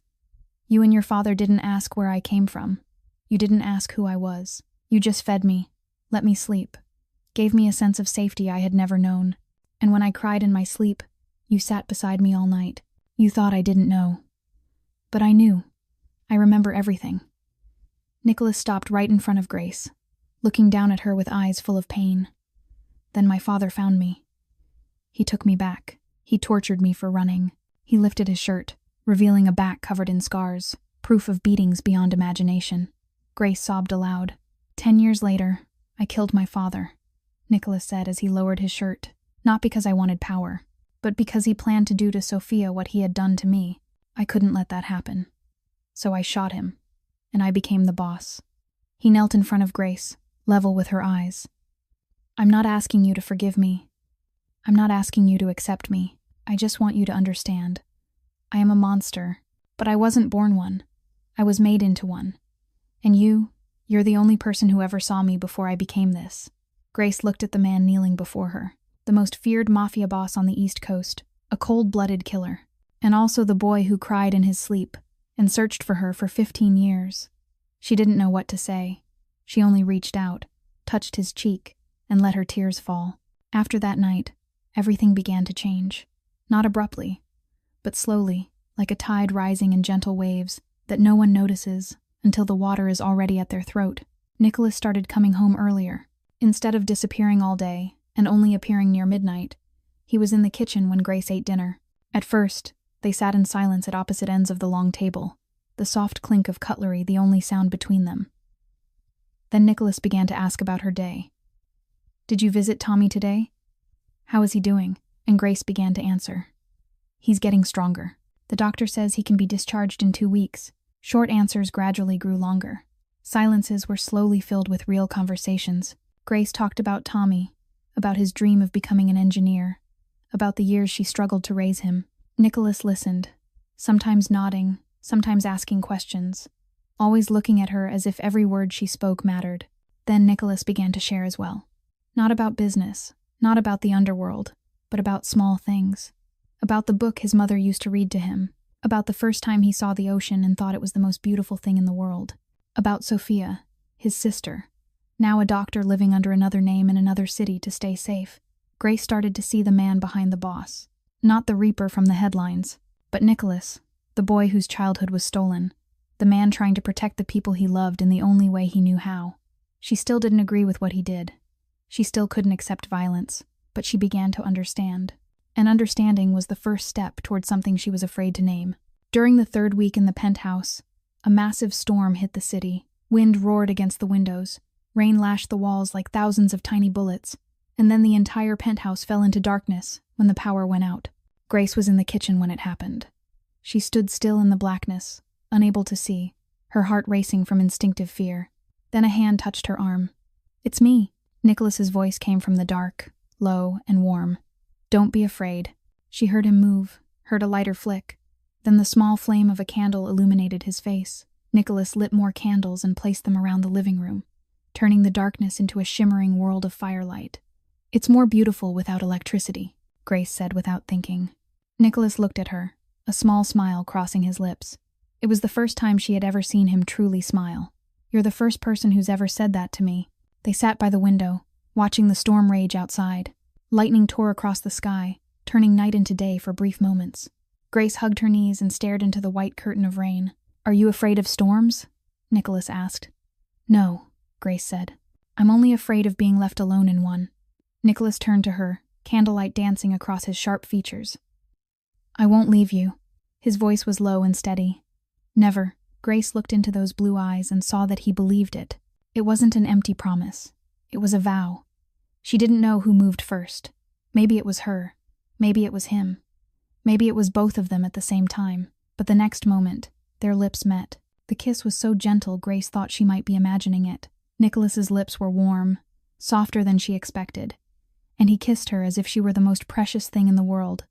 You and your father didn't ask where I came from. You didn't ask who I was. You just fed me, let me sleep, gave me a sense of safety I had never known. And when I cried in my sleep, you sat beside me all night. You thought I didn't know. But I knew. I remember everything. Nicholas stopped right in front of Grace, looking down at her with eyes full of pain. Then my father found me. He took me back. He tortured me for running. He lifted his shirt, revealing a back covered in scars, proof of beatings beyond imagination. Grace sobbed aloud. 10 years later, I killed my father, Nicholas said as he lowered his shirt, not because I wanted power, but because he planned to do to Sophia what he had done to me. I couldn't let that happen. So I shot him, and I became the boss. He knelt in front of Grace, level with her eyes. I'm not asking you to forgive me. I'm not asking you to accept me. I just want you to understand. I am a monster, but I wasn't born one. I was made into one. And you're the only person who ever saw me before I became this. Grace looked at the man kneeling before her, the most feared mafia boss on the East Coast, a cold-blooded killer, and also the boy who cried in his sleep and searched for her for 15 years. She didn't know what to say. She only reached out, touched his cheek, and let her tears fall. After that night, everything began to change. Not abruptly, but slowly, like a tide rising in gentle waves that no one notices until the water is already at their throat. Nicholas started coming home earlier. Instead of disappearing all day and only appearing near midnight, he was in the kitchen when Grace ate dinner. At first, they sat in silence at opposite ends of the long table, the soft clink of cutlery the only sound between them. Then Nicholas began to ask about her day. Did you visit Tommy today? How is he doing? And Grace began to answer. He's getting stronger. The doctor says he can be discharged in 2 weeks. Short answers gradually grew longer. Silences were slowly filled with real conversations. Grace talked about Tommy, about his dream of becoming an engineer, about the years she struggled to raise him. Nicholas listened, sometimes nodding, sometimes asking questions, always looking at her as if every word she spoke mattered. Then Nicholas began to share as well. Not about business, not about the underworld, but about small things. About the book his mother used to read to him. About the first time he saw the ocean and thought it was the most beautiful thing in the world. About Sophia, his sister, now a doctor living under another name in another city to stay safe. Grace started to see the man behind the boss. Not the Reaper from the headlines, but Nicholas, the boy whose childhood was stolen. The man trying to protect the people he loved in the only way he knew how. She still didn't agree with what he did. She still couldn't accept violence, but she began to understand. And understanding was the first step toward something she was afraid to name. During the 3rd week in the penthouse, a massive storm hit the city. Wind roared against the windows. Rain lashed the walls like thousands of tiny bullets. And then the entire penthouse fell into darkness when the power went out. Grace was in the kitchen when it happened. She stood still in the blackness, unable to see, her heart racing from instinctive fear. Then a hand touched her arm. "It's me." Nicholas's voice came from the dark, low and warm. "Don't be afraid." She heard him move, heard a lighter flick. Then the small flame of a candle illuminated his face. Nicholas lit more candles and placed them around the living room, turning the darkness into a shimmering world of firelight. "It's more beautiful without electricity," Grace said without thinking. Nicholas looked at her, a small smile crossing his lips. It was the first time she had ever seen him truly smile. "You're the first person who's ever said that to me." They sat by the window, watching the storm rage outside. Lightning tore across the sky, turning night into day for brief moments. Grace hugged her knees and stared into the white curtain of rain. "Are you afraid of storms?" Nicholas asked. "No," Grace said. "I'm only afraid of being left alone in one." Nicholas turned to her, candlelight dancing across his sharp features. "I won't leave you." His voice was low and steady. "Never." Grace looked into those blue eyes and saw that he believed it. It wasn't an empty promise. It was a vow. She didn't know who moved first. Maybe it was her. Maybe it was him. Maybe it was both of them at the same time, but the next moment, their lips met. The kiss was so gentle Grace thought she might be imagining it. Nicholas's lips were warm, softer than she expected, and he kissed her as if she were the most precious thing in the world,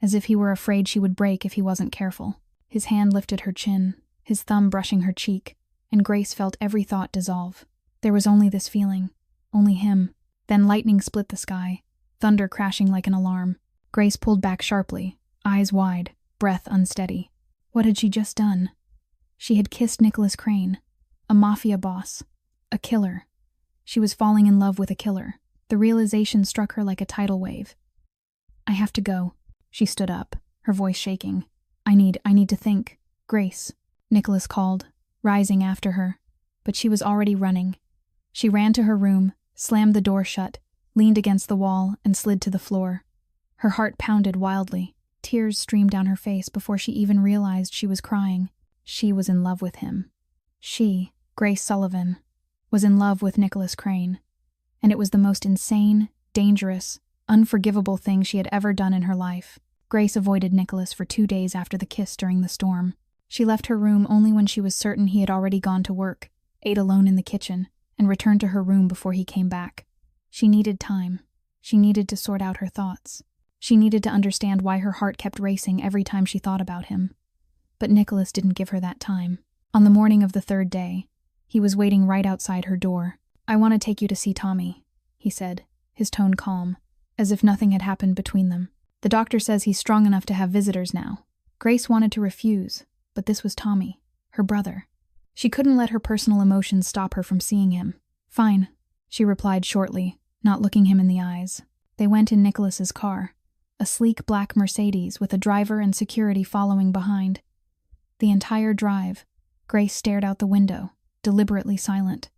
as if he were afraid she would break if he wasn't careful. His hand lifted her chin, his thumb brushing her cheek, and Grace felt every thought dissolve. There was only this feeling, only him. Then lightning split the sky, thunder crashing like an alarm. Grace pulled back sharply, eyes wide, breath unsteady. What had she just done? She had kissed Nicholas Crane, a mafia boss, a killer. She was falling in love with a killer. The realization struck her like a tidal wave. I have to go. She stood up, her voice shaking. I need to think. Grace, Nicholas called, rising after her, but she was already running. She ran to her room, slammed the door shut, leaned against the wall, and slid to the floor. Her heart pounded wildly. Tears streamed down her face before she even realized she was crying. She was in love with him. She, Grace Sullivan, was in love with Nicholas Crane. And it was the most insane, dangerous, unforgivable thing she had ever done in her life. Grace avoided Nicholas for 2 days after the kiss during the storm. She left her room only when she was certain he had already gone to work, ate alone in the kitchen, and returned to her room before he came back. She needed time. She needed to sort out her thoughts. She needed to understand why her heart kept racing every time she thought about him. But Nicholas didn't give her that time. On the morning of the 3rd day, he was waiting right outside her door. I want to take you to see Tommy, he said, his tone calm, as if nothing had happened between them. The doctor says he's strong enough to have visitors now. Grace wanted to refuse, but this was Tommy, her brother. She couldn't let her personal emotions stop her from seeing him. Fine, she replied shortly, not looking him in the eyes. They went in Nicholas's car, a sleek black Mercedes with a driver and security following behind. The entire drive, Grace stared out the window, deliberately silent.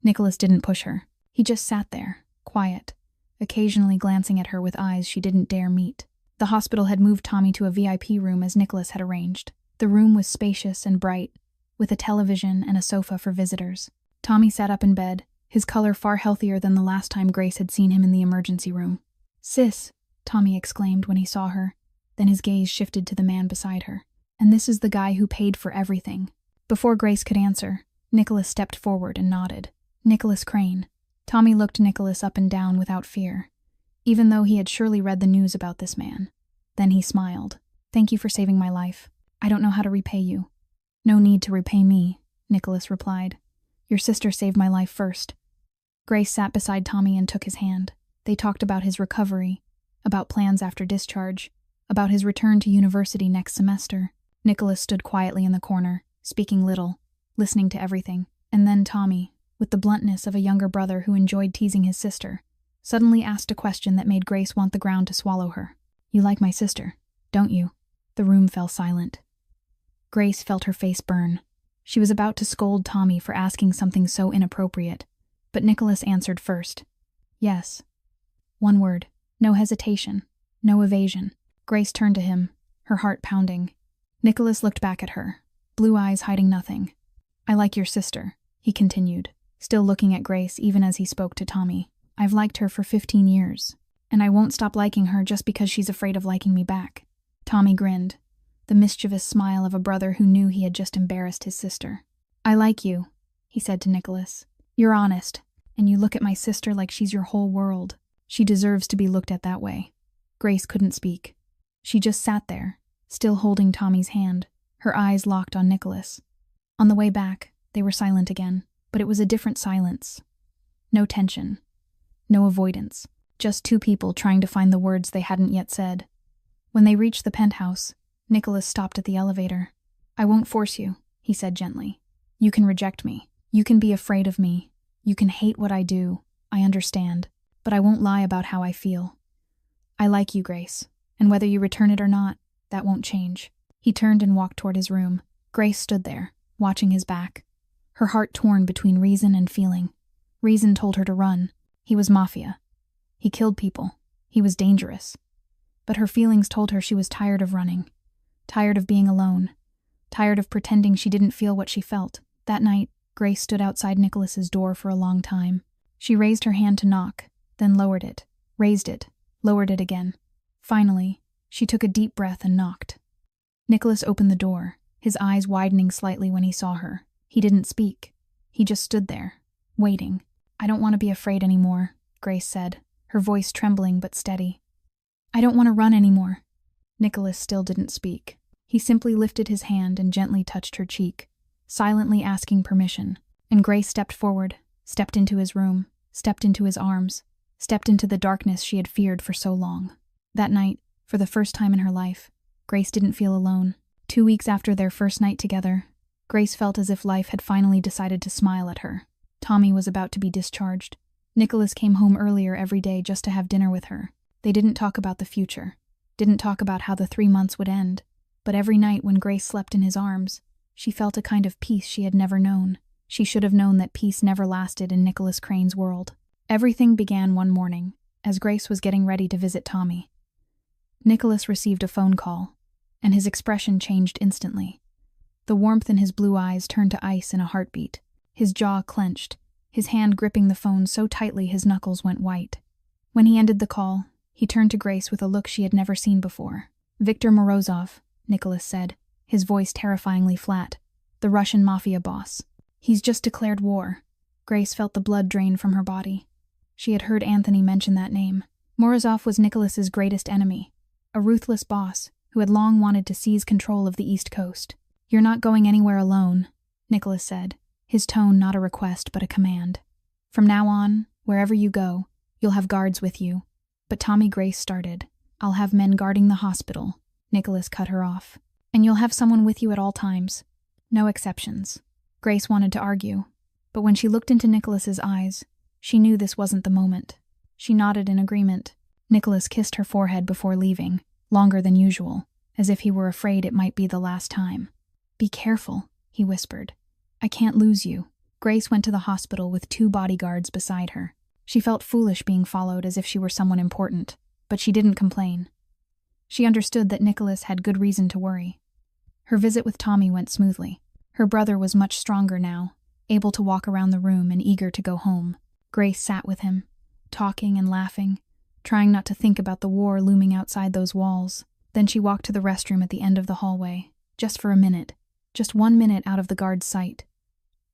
Nicholas didn't push her. He just sat there, quiet, occasionally glancing at her with eyes she didn't dare meet. The hospital had moved Tommy to a VIP room as Nicholas had arranged. The room was spacious and bright, with a television and a sofa for visitors. Tommy sat up in bed, his color far healthier than the last time Grace had seen him in the emergency room. "Sis," Tommy exclaimed when he saw her. Then his gaze shifted to the man beside her. "And this is the guy who paid for everything." Before Grace could answer, Nicholas stepped forward and nodded. Nicholas Crane. Tommy looked Nicholas up and down without fear, even though he had surely read the news about this man. Then he smiled. "Thank you for saving my life. I don't know how to repay you." "No need to repay me," Nicholas replied. "Your sister saved my life first." Grace sat beside Tommy and took his hand. They talked about his recovery, about plans after discharge, about his return to university next semester. Nicholas stood quietly in the corner, speaking little, listening to everything. And then Tommy, with the bluntness of a younger brother who enjoyed teasing his sister, suddenly asked a question that made Grace want the ground to swallow her. "You like my sister, don't you?" The room fell silent. Grace felt her face burn. She was about to scold Tommy for asking something so inappropriate, but Nicholas answered first. "Yes." One word, no hesitation, no evasion. Grace turned to him, her heart pounding. Nicholas looked back at her, blue eyes hiding nothing. "I like your sister," he continued, still looking at Grace even as he spoke to Tommy. "I've liked her for 15 years, and I won't stop liking her just because she's afraid of liking me back." Tommy grinned, the mischievous smile of a brother who knew he had just embarrassed his sister. "I like you," he said to Nicholas. "You're honest, and you look at my sister like she's your whole world. She deserves to be looked at that way." Grace couldn't speak. She just sat there, still holding Tommy's hand, her eyes locked on Nicholas. On the way back, they were silent again, but it was a different silence. No tension, no avoidance, just two people trying to find the words they hadn't yet said. When they reached the penthouse, Nicholas stopped at the elevator. "I won't force you," he said gently. "You can reject me. You can be afraid of me. You can hate what I do. I understand. But I won't lie about how I feel. I like you, Grace, and whether you return it or not, that won't change." He turned and walked toward his room. Grace stood there, watching his back, her heart torn between reason and feeling. Reason told her to run. He was Mafia. He killed people. He was dangerous. But her feelings told her she was tired of running, tired of being alone, tired of pretending she didn't feel what she felt. That night, Grace stood outside Nicholas's door for a long time. She raised her hand to knock, then lowered it, raised it, lowered it again. Finally, She took a deep breath and knocked. Nicholas opened the door, his eyes widening slightly when he saw her. He didn't speak. He just stood there, waiting. "I don't want to be afraid anymore," Grace said, her voice trembling but steady. "I don't want to run anymore." Nicholas still didn't speak. He simply lifted his hand and gently touched her cheek, silently asking permission. And Grace stepped forward, stepped into his room, stepped into his arms, stepped into the darkness she had feared for so long. That night, for the first time in her life, Grace didn't feel alone. 2 weeks after their first night together, Grace felt as if life had finally decided to smile at her. Tommy was about to be discharged. Nicholas came home earlier every day just to have dinner with her. They didn't talk about the future, didn't talk about how the 3 months would end, but every night when Grace slept in his arms, she felt a kind of peace she had never known. She should have known that peace never lasted in Nicholas Crane's world. Everything began one morning, as Grace was getting ready to visit Tommy. Nicholas received a phone call, and his expression changed instantly. The warmth in his blue eyes turned to ice in a heartbeat. His jaw clenched, his hand gripping the phone so tightly his knuckles went white. When he ended the call, he turned to Grace with a look she had never seen before. "Viktor Morozov," Nicholas said, his voice terrifyingly flat. "The Russian Mafia boss. He's just declared war." Grace felt the blood drain from her body. She had heard Anthony mention that name. Morozov was Nicholas's greatest enemy, a ruthless boss who had long wanted to seize control of the East Coast. "You're not going anywhere alone," Nicholas said, his tone not a request but a command. "From now on, wherever you go, you'll have guards with you." But Tommy Grace started. "I'll have men guarding the hospital," Nicholas cut her off. "And you'll have someone with you at all times. No exceptions." Grace wanted to argue, but when she looked into Nicholas's eyes, she knew this wasn't the moment. She nodded in agreement. Nicholas kissed her forehead before leaving, longer than usual, as if he were afraid it might be the last time. "Be careful," he whispered. "I can't lose you." Grace went to the hospital with 2 bodyguards beside her. She felt foolish being followed as if she were someone important, but she didn't complain. She understood that Nicholas had good reason to worry. Her visit with Tommy went smoothly. Her brother was much stronger now, able to walk around the room and eager to go home. Grace sat with him, talking and laughing, trying not to think about the war looming outside those walls. Then she walked to the restroom at the end of the hallway, just for a minute, just 1 minute out of the guard's sight.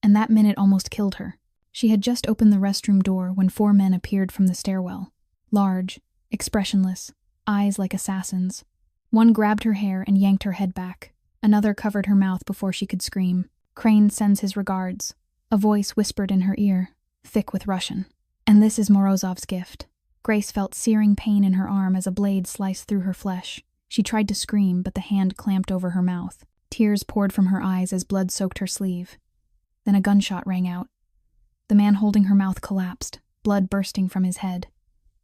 And that minute almost killed her. She had just opened the restroom door when 4 men appeared from the stairwell. Large, expressionless, eyes like assassins. One grabbed her hair and yanked her head back. Another covered her mouth before she could scream. "Crane sends his regards." A voice whispered in her ear, thick with Russian. "And this is Morozov's gift." Grace felt searing pain in her arm as a blade sliced through her flesh. She tried to scream, but the hand clamped over her mouth. Tears poured from her eyes as blood soaked her sleeve. Then a gunshot rang out. The man holding her mouth collapsed, blood bursting from his head.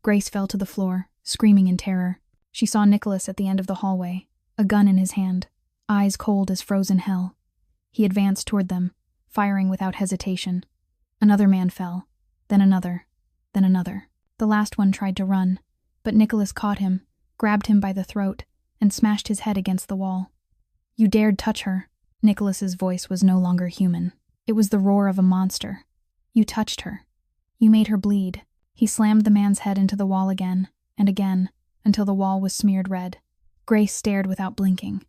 Grace fell to the floor, screaming in terror. She saw Nicholas at the end of the hallway, a gun in his hand, eyes cold as frozen hell. He advanced toward them, firing without hesitation. Another man fell, then another, then another. The last one tried to run, but Nicholas caught him, grabbed him by the throat, and smashed his head against the wall. "You dared touch her." Nicholas's voice was no longer human. It was the roar of a monster. "You touched her. You made her bleed." He slammed the man's head into the wall again, and again, until the wall was smeared red. Grace stared without blinking.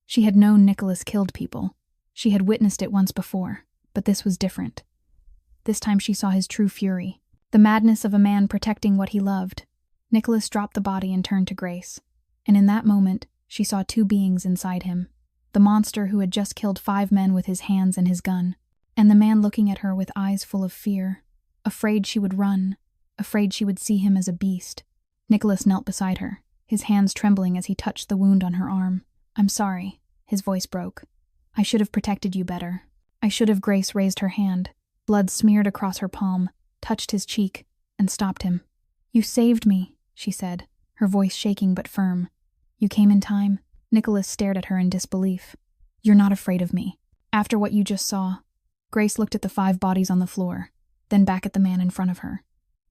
She had known Nicholas killed people. She had witnessed it once before, but this was different. This time she saw his true fury, the madness of a man protecting what he loved. Nicholas dropped the body and turned to Grace, and in that moment, she saw 2 beings inside him. The monster who had just killed 5 men with his hands and his gun, and the man looking at her with eyes full of fear, afraid she would run, afraid she would see him as a beast. Nicholas knelt beside her, his hands trembling as he touched the wound on her arm. "I'm sorry," his voice broke. "I should have protected you better. I should have." Grace raised her hand. Blood smeared across her palm, touched his cheek, and stopped him. "You saved me," she said, her voice shaking but firm. "You came in time." Nicholas stared at her in disbelief. "You're not afraid of me. After what you just saw." Grace looked at the 5 bodies on the floor, then back at the man in front of her.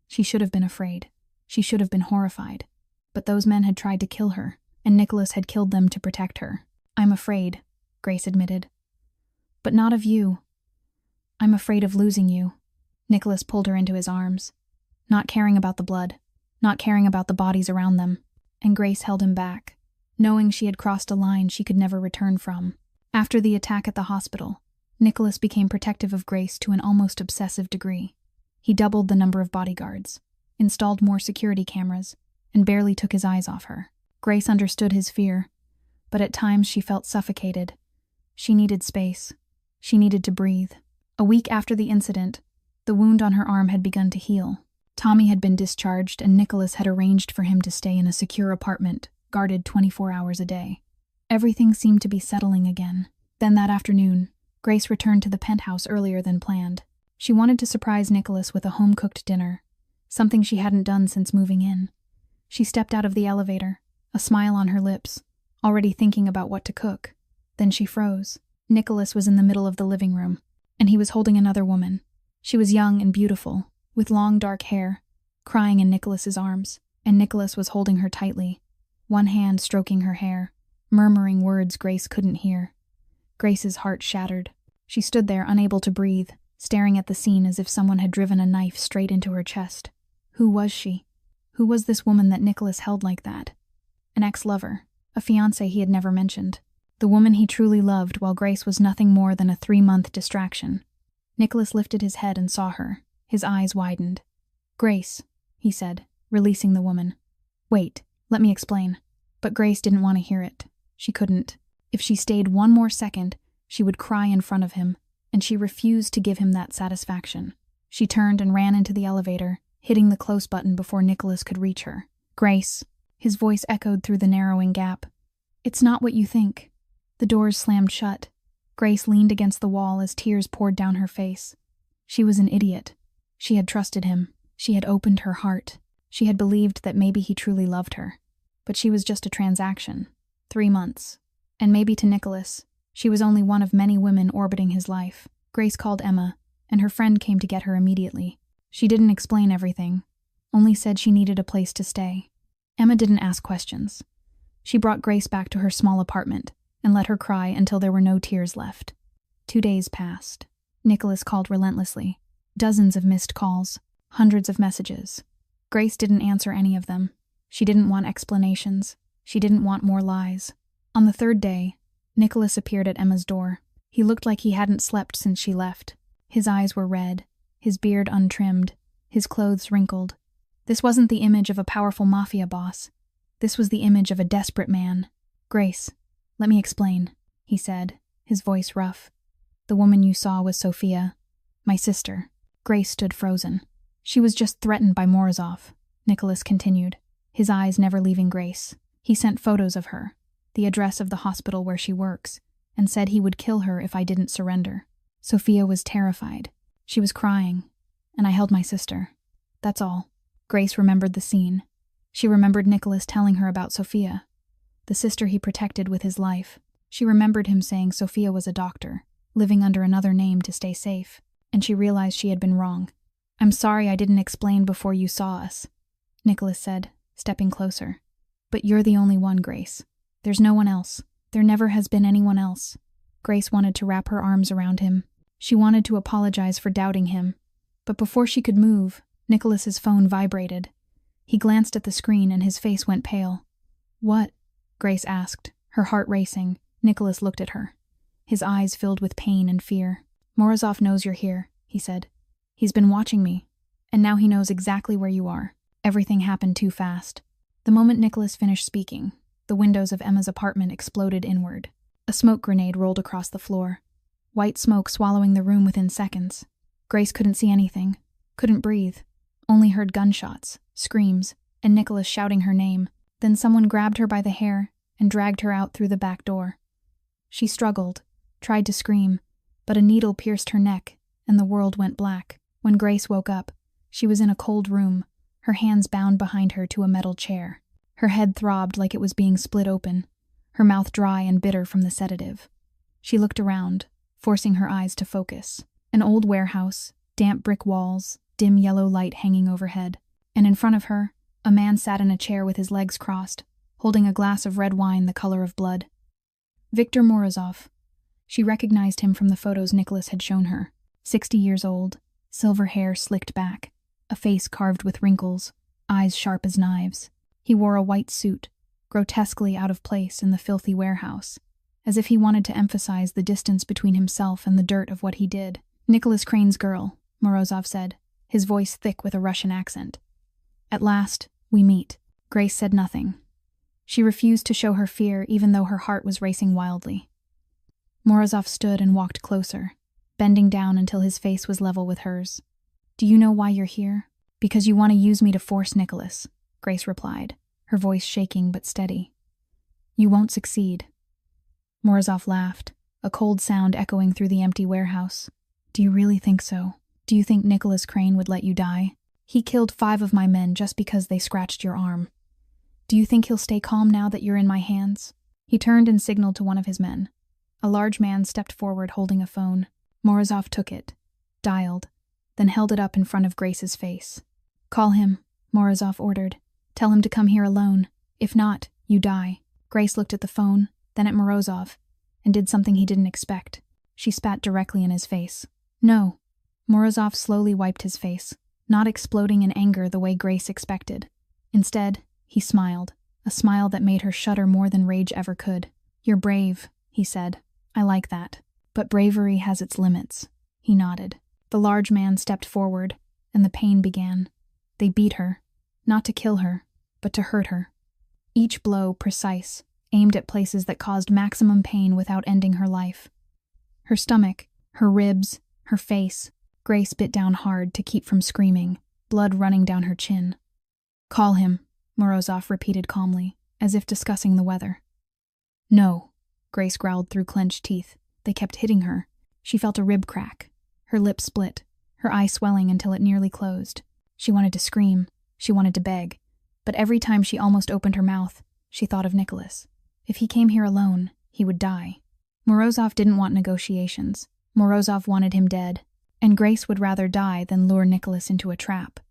She should have been afraid. She should have been horrified. But those men had tried to kill her, and Nicholas had killed them to protect her. "I'm afraid," Grace admitted. "But not of you. I'm afraid of losing you." Nicholas pulled her into his arms, not caring about the blood, not caring about the bodies around them, and Grace held him back, knowing she had crossed a line she could never return from. After the attack at the hospital, Nicholas became protective of Grace to an almost obsessive degree. He doubled the number of bodyguards, installed more security cameras, and barely took his eyes off her. Grace understood his fear, but at times she felt suffocated. She needed space. She needed to breathe. A week after the incident, the wound on her arm had begun to heal. Tommy had been discharged, and Nicholas had arranged for him to stay in a secure apartment, guarded 24 hours a day. Everything seemed to be settling again. Then that afternoon, Grace returned to the penthouse earlier than planned. She wanted to surprise Nicholas with a home-cooked dinner, something she hadn't done since moving in. She stepped out of the elevator, a smile on her lips, already thinking about what to cook. Then she froze. Nicholas was in the middle of the living room, and he was holding another woman. She was young and beautiful, with long dark hair, crying in Nicholas's arms, and Nicholas was holding her tightly, one hand stroking her hair, murmuring words Grace couldn't hear. Grace's heart shattered. She stood there, unable to breathe, staring at the scene as if someone had driven a knife straight into her chest. Who was she? Who was this woman that Nicholas held like that? An ex-lover, a fiancé he had never mentioned. The woman he truly loved, while Grace was nothing more than a 3-month distraction. Nicholas lifted his head and saw her. His eyes widened. "Grace," he said, releasing the woman. "Wait, let me explain." But Grace didn't want to hear it. She couldn't. If she stayed one more second, she would cry in front of him, and she refused to give him that satisfaction. She turned and ran into the elevator, hitting the close button before Nicholas could reach her. "Grace," his voice echoed through the narrowing gap. "It's not what you think." The doors slammed shut. Grace leaned against the wall as tears poured down her face. She was an idiot. She had trusted him. She had opened her heart. She had believed that maybe he truly loved her. But she was just a transaction. 3 months. And maybe to Nicholas, she was only one of many women orbiting his life. Grace called Emma, and her friend came to get her immediately. She didn't explain everything, only said she needed a place to stay. Emma didn't ask questions. She brought Grace back to her small apartment and let her cry until there were no tears left. 2 days passed. Nicholas called relentlessly. Dozens of missed calls, hundreds of messages. Grace didn't answer any of them. She didn't want explanations. She didn't want more lies. On the 3rd day, Nicholas appeared at Emma's door. He looked like he hadn't slept since she left. His eyes were red, his beard untrimmed, his clothes wrinkled. This wasn't the image of a powerful mafia boss. This was the image of a desperate man. "Grace, let me explain," he said, his voice rough. "The woman you saw was Sophia, my sister." Grace stood frozen. "She was just threatened by Morozov," Nicholas continued, his eyes never leaving Grace. "He sent photos of her, the address of the hospital where she works, and said he would kill her if I didn't surrender. Sophia was terrified. She was crying, and I held my sister. That's all." Grace remembered the scene. She remembered Nicholas telling her about Sophia, the sister he protected with his life. She remembered him saying Sophia was a doctor, living under another name to stay safe, and she realized she had been wrong. "I'm sorry I didn't explain before you saw us," Nicholas said, stepping closer. "But you're the only one, Grace. There's no one else. There never has been anyone else." Grace wanted to wrap her arms around him. She wanted to apologize for doubting him. But before she could move, Nicholas's phone vibrated. He glanced at the screen and his face went pale. "What?" Grace asked, her heart racing. Nicholas looked at her. His eyes filled with pain and fear. "Morozov knows you're here," he said. "He's been watching me, and now he knows exactly where you are. Everything happened too fast." The moment Nicholas finished speaking, the windows of Emma's apartment exploded inward. A smoke grenade rolled across the floor, white smoke swallowing the room within seconds. Grace couldn't see anything, couldn't breathe, only heard gunshots, screams, and Nicholas shouting her name. Then someone grabbed her by the hair and dragged her out through the back door. She struggled, tried to scream, but a needle pierced her neck, and the world went black. When Grace woke up, she was in a cold room, her hands bound behind her to a metal chair. Her head throbbed like it was being split open, her mouth dry and bitter from the sedative. She looked around, forcing her eyes to focus. An old warehouse, damp brick walls, dim yellow light hanging overhead, and in front of her, a man sat in a chair with his legs crossed, holding a glass of red wine the color of blood. Viktor Morozov. She recognized him from the photos Nicholas had shown her. 60 years old, silver hair slicked back, a face carved with wrinkles, eyes sharp as knives. He wore a white suit, grotesquely out of place in the filthy warehouse, as if he wanted to emphasize the distance between himself and the dirt of what he did. "Nicholas Crane's girl," Morozov said, his voice thick with a Russian accent. "At last, we meet." Grace said nothing. She refused to show her fear even though her heart was racing wildly. Morozov stood and walked closer, bending down until his face was level with hers. "Do you know why you're here?" "Because you want to use me to force Nicholas," Grace replied, her voice shaking but steady. "You won't succeed." Morozov laughed, a cold sound echoing through the empty warehouse. "Do you really think so? Do you think Nicholas Crane would let you die? He killed 5 of my men just because they scratched your arm. Do you think he'll stay calm now that you're in my hands?" He turned and signaled to one of his men. A large man stepped forward holding a phone. Morozov took it, dialed, then held it up in front of Grace's face. "Call him," Morozov ordered. "Tell him to come here alone. If not, you die." Grace looked at the phone, then at Morozov, and did something he didn't expect. She spat directly in his face. "No." Morozov slowly wiped his face, not exploding in anger the way Grace expected. Instead, he smiled, a smile that made her shudder more than rage ever could. "You're brave," he said. "I like that. But bravery has its limits." He nodded. The large man stepped forward, and the pain began. They beat her, not to kill her, but to hurt her. Each blow precise, aimed at places that caused maximum pain without ending her life. Her stomach, her ribs, her face. Grace bit down hard to keep from screaming, blood running down her chin. "Call him," Morozov repeated calmly, as if discussing the weather. "No," Grace growled through clenched teeth. They kept hitting her. She felt a rib crack. Her lip split, her eye swelling until it nearly closed. She wanted to scream. She wanted to beg. But every time she almost opened her mouth, she thought of Nicholas. If he came here alone, he would die. Morozov didn't want negotiations. Morozov wanted him dead, and Grace would rather die than lure Nicholas into a trap.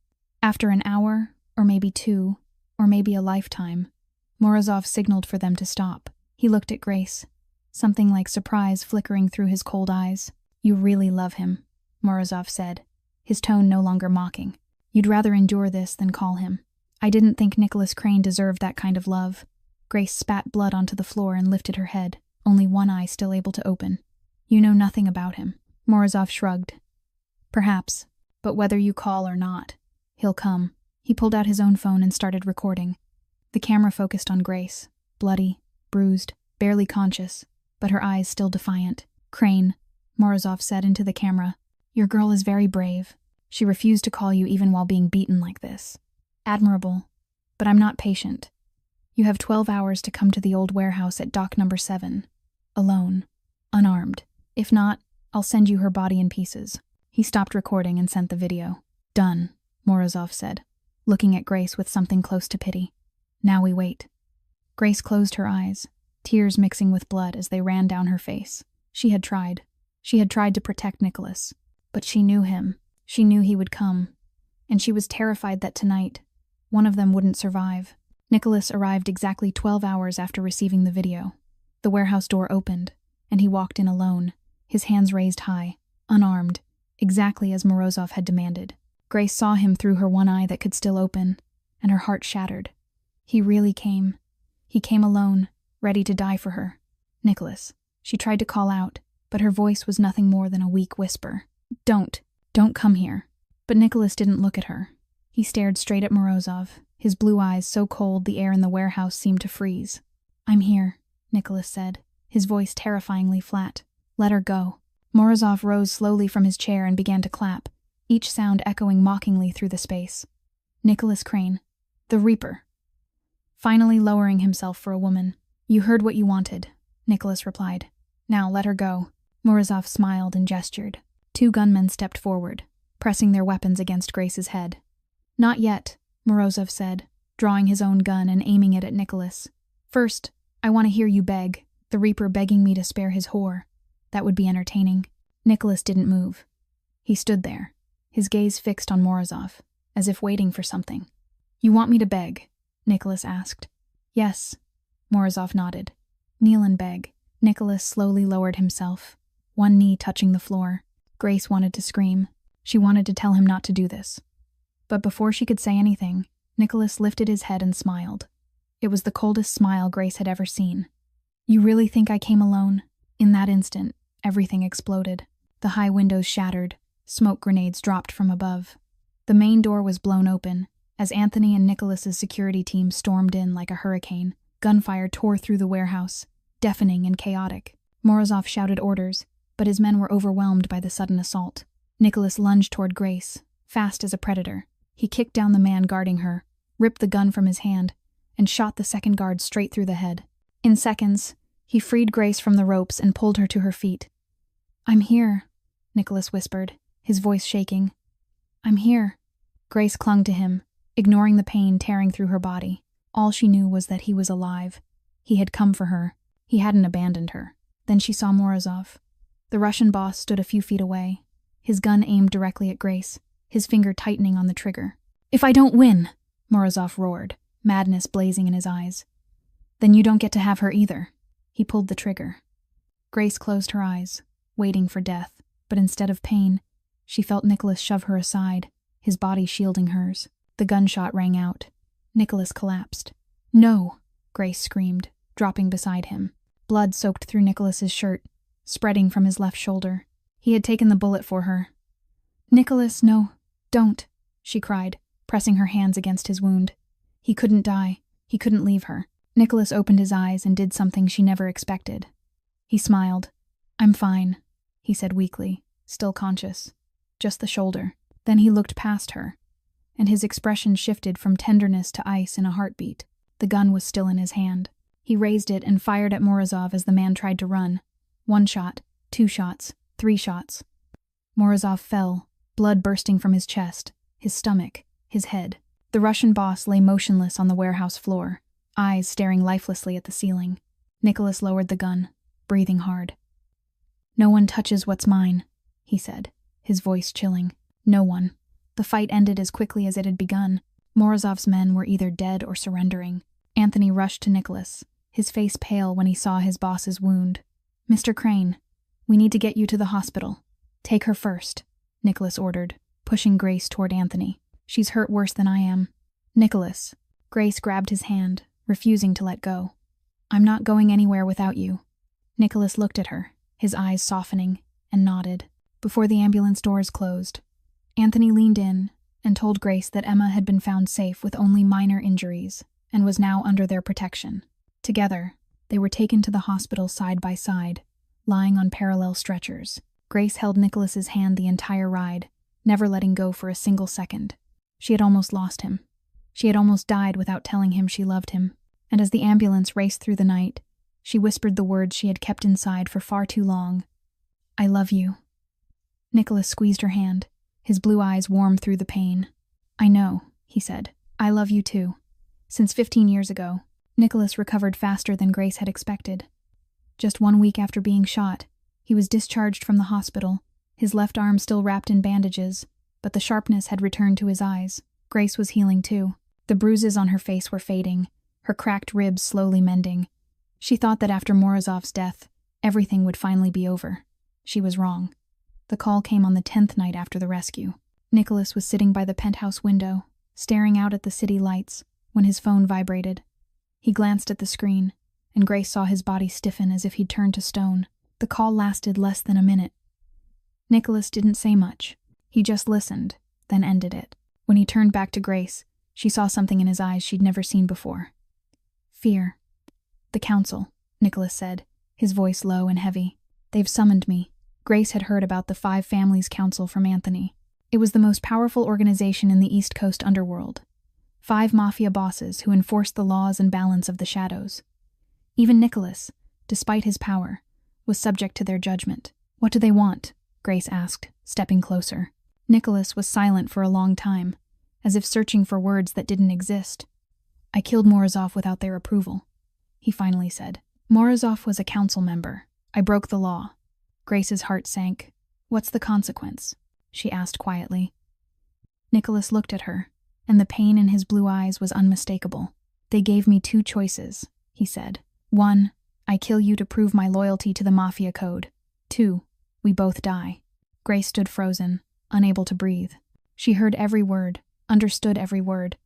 After an hour, or maybe 2, or maybe a lifetime, Morozov signaled for them to stop. He looked at Grace, something like surprise flickering through his cold eyes. "You really love him," Morozov said, his tone no longer mocking. "You'd rather endure this than call him." "I didn't think Nicholas Crane deserved that kind of love." Grace spat blood onto the floor and lifted her head, only one eye still able to open. "You know nothing about him." Morozov shrugged. "Perhaps, but whether you call or not, he'll come." He pulled out his own phone and started recording. The camera focused on Grace, bloody, bruised, barely conscious, but her eyes still defiant. "Crane," Morozov said into the camera, "your girl is very brave. She refused to call you even while being beaten like this. Admirable, but I'm not patient. You have 12 hours to come to the old warehouse at dock number 7. Alone. Unarmed. If not, I'll send you her body in pieces." He stopped recording and sent the video. "Done," Morozov said, looking at Grace with something close to pity. "Now we wait." Grace closed her eyes, tears mixing with blood as they ran down her face. She had tried. She had tried to protect Nicholas. But she knew him. She knew he would come. And she was terrified that tonight, one of them wouldn't survive. Nicholas arrived exactly 12 hours after receiving the video. The warehouse door opened, and he walked in alone, his hands raised high, unarmed, exactly as Morozov had demanded. Grace saw him through her one eye that could still open, and her heart shattered. He really came. He came alone, ready to die for her. "Nicholas." She tried to call out, but her voice was nothing more than a weak whisper. Don't come here." But Nicholas didn't look at her. He stared straight at Morozov, his blue eyes so cold the air in the warehouse seemed to freeze. "I'm here," Nicholas said, his voice terrifyingly flat. "Let her go." Morozov rose slowly from his chair and began to clap, each sound echoing mockingly through the space. "Nicholas Crane, the Reaper." Finally lowering himself for a woman. "You heard what you wanted," Nicholas replied. "Now let her go." Morozov smiled and gestured. 2 gunmen stepped forward, pressing their weapons against Grace's head. "Not yet," Morozov said, drawing his own gun and aiming it at Nicholas. "First, I want to hear you beg, the Reaper begging me to spare his whore. That would be entertaining." Nicholas didn't move. He stood there, his gaze fixed on Morozov, as if waiting for something. "You want me to beg?" Nicholas asked. "Yes," Morozov nodded. "Kneel and beg." Nicholas slowly lowered himself, one knee touching the floor. Grace wanted to scream. She wanted to tell him not to do this. But before she could say anything, Nicholas lifted his head and smiled. It was the coldest smile Grace had ever seen. "You really think I came alone?" In that instant, everything exploded. The high windows shattered, smoke grenades dropped from above. The main door was blown open, as Anthony and Nicholas's security team stormed in like a hurricane. Gunfire tore through the warehouse, deafening and chaotic. Morozov shouted orders, but his men were overwhelmed by the sudden assault. Nicholas lunged toward Grace, fast as a predator. He kicked down the man guarding her, ripped the gun from his hand, and shot the second guard straight through the head. In seconds, he freed Grace from the ropes and pulled her to her feet. "I'm here," Nicholas whispered, his voice shaking. "I'm here." Grace clung to him, ignoring the pain tearing through her body. All she knew was that he was alive. He had come for her. He hadn't abandoned her. Then she saw Morozov. The Russian boss stood a few feet away, his gun aimed directly at Grace, his finger tightening on the trigger. "If I don't win," Morozov roared, madness blazing in his eyes, "then you don't get to have her either." He pulled the trigger. Grace closed her eyes, waiting for death, but instead of pain, she felt Nicholas shove her aside, his body shielding hers. The gunshot rang out. Nicholas collapsed. "No!" Grace screamed, dropping beside him. Blood soaked through Nicholas's shirt, spreading from his left shoulder. He had taken the bullet for her. "Nicholas, no, don't," she cried, pressing her hands against his wound. He couldn't die. He couldn't leave her. Nicholas opened his eyes and did something she never expected. He smiled. "I'm fine," he said weakly, still conscious. "Just the shoulder." Then he looked past her, and his expression shifted from tenderness to ice in a heartbeat. The gun was still in his hand. He raised it and fired at Morozov as the man tried to run. 1 shot, 2 shots, 3 shots. Morozov fell, blood bursting from his chest, his stomach, his head. The Russian boss lay motionless on the warehouse floor, eyes staring lifelessly at the ceiling. Nicholas lowered the gun, breathing hard. "No one touches what's mine," he said, his voice chilling. No one. The fight ended as quickly as it had begun. Morozov's men were either dead or surrendering. Anthony rushed to Nicholas, his face pale when he saw his boss's wound. "Mr. Crane, we need to get you to the hospital. Take her first," Nicholas ordered, pushing Grace toward Anthony. "She's hurt worse than I am." "Nicholas." Grace grabbed his hand, refusing to let go. "I'm not going anywhere without you." Nicholas looked at her, his eyes softening, and nodded. Before the ambulance doors closed, Anthony leaned in and told Grace that Emma had been found safe with only minor injuries and was now under their protection. Together, they were taken to the hospital side by side, lying on parallel stretchers. Grace held Nicholas's hand the entire ride, never letting go for a single second. She had almost lost him. She had almost died without telling him she loved him. And as the ambulance raced through the night, she whispered the words she had kept inside for far too long. "I love you." Nicholas squeezed her hand, his blue eyes warm through the pain. "I know," he said. "I love you too." Since 15 years ago, Nicholas recovered faster than Grace had expected. Just 1 week after being shot, he was discharged from the hospital, his left arm still wrapped in bandages, but the sharpness had returned to his eyes. Grace was healing too. The bruises on her face were fading, her cracked ribs slowly mending. She thought that after Morozov's death, everything would finally be over. She was wrong. The call came on the 10th night after the rescue. Nicholas was sitting by the penthouse window, staring out at the city lights, when his phone vibrated. He glanced at the screen, and Grace saw his body stiffen as if he'd turned to stone. The call lasted less than a minute. Nicholas didn't say much. He just listened, then ended it. When he turned back to Grace, she saw something in his eyes she'd never seen before. "Fear." "The council," Nicholas said, his voice low and heavy. "They've summoned me." Grace had heard about the 5 Families Council from Anthony. It was the most powerful organization in the East Coast underworld. 5 mafia bosses who enforced the laws and balance of the shadows. Even Nicholas, despite his power, was subject to their judgment. "What do they want?" Grace asked, stepping closer. Nicholas was silent for a long time, as if searching for words that didn't exist. "I killed Morozov without their approval," he finally said. "Morozov was a council member. I broke the law." Grace's heart sank. "What's the consequence?" she asked quietly. Nicholas looked at her, and the pain in his blue eyes was unmistakable. "They gave me 2 choices," he said. "1, I kill you to prove my loyalty to the Mafia code. 2, we both die." Grace stood frozen, unable to breathe. She heard every word, understood every word,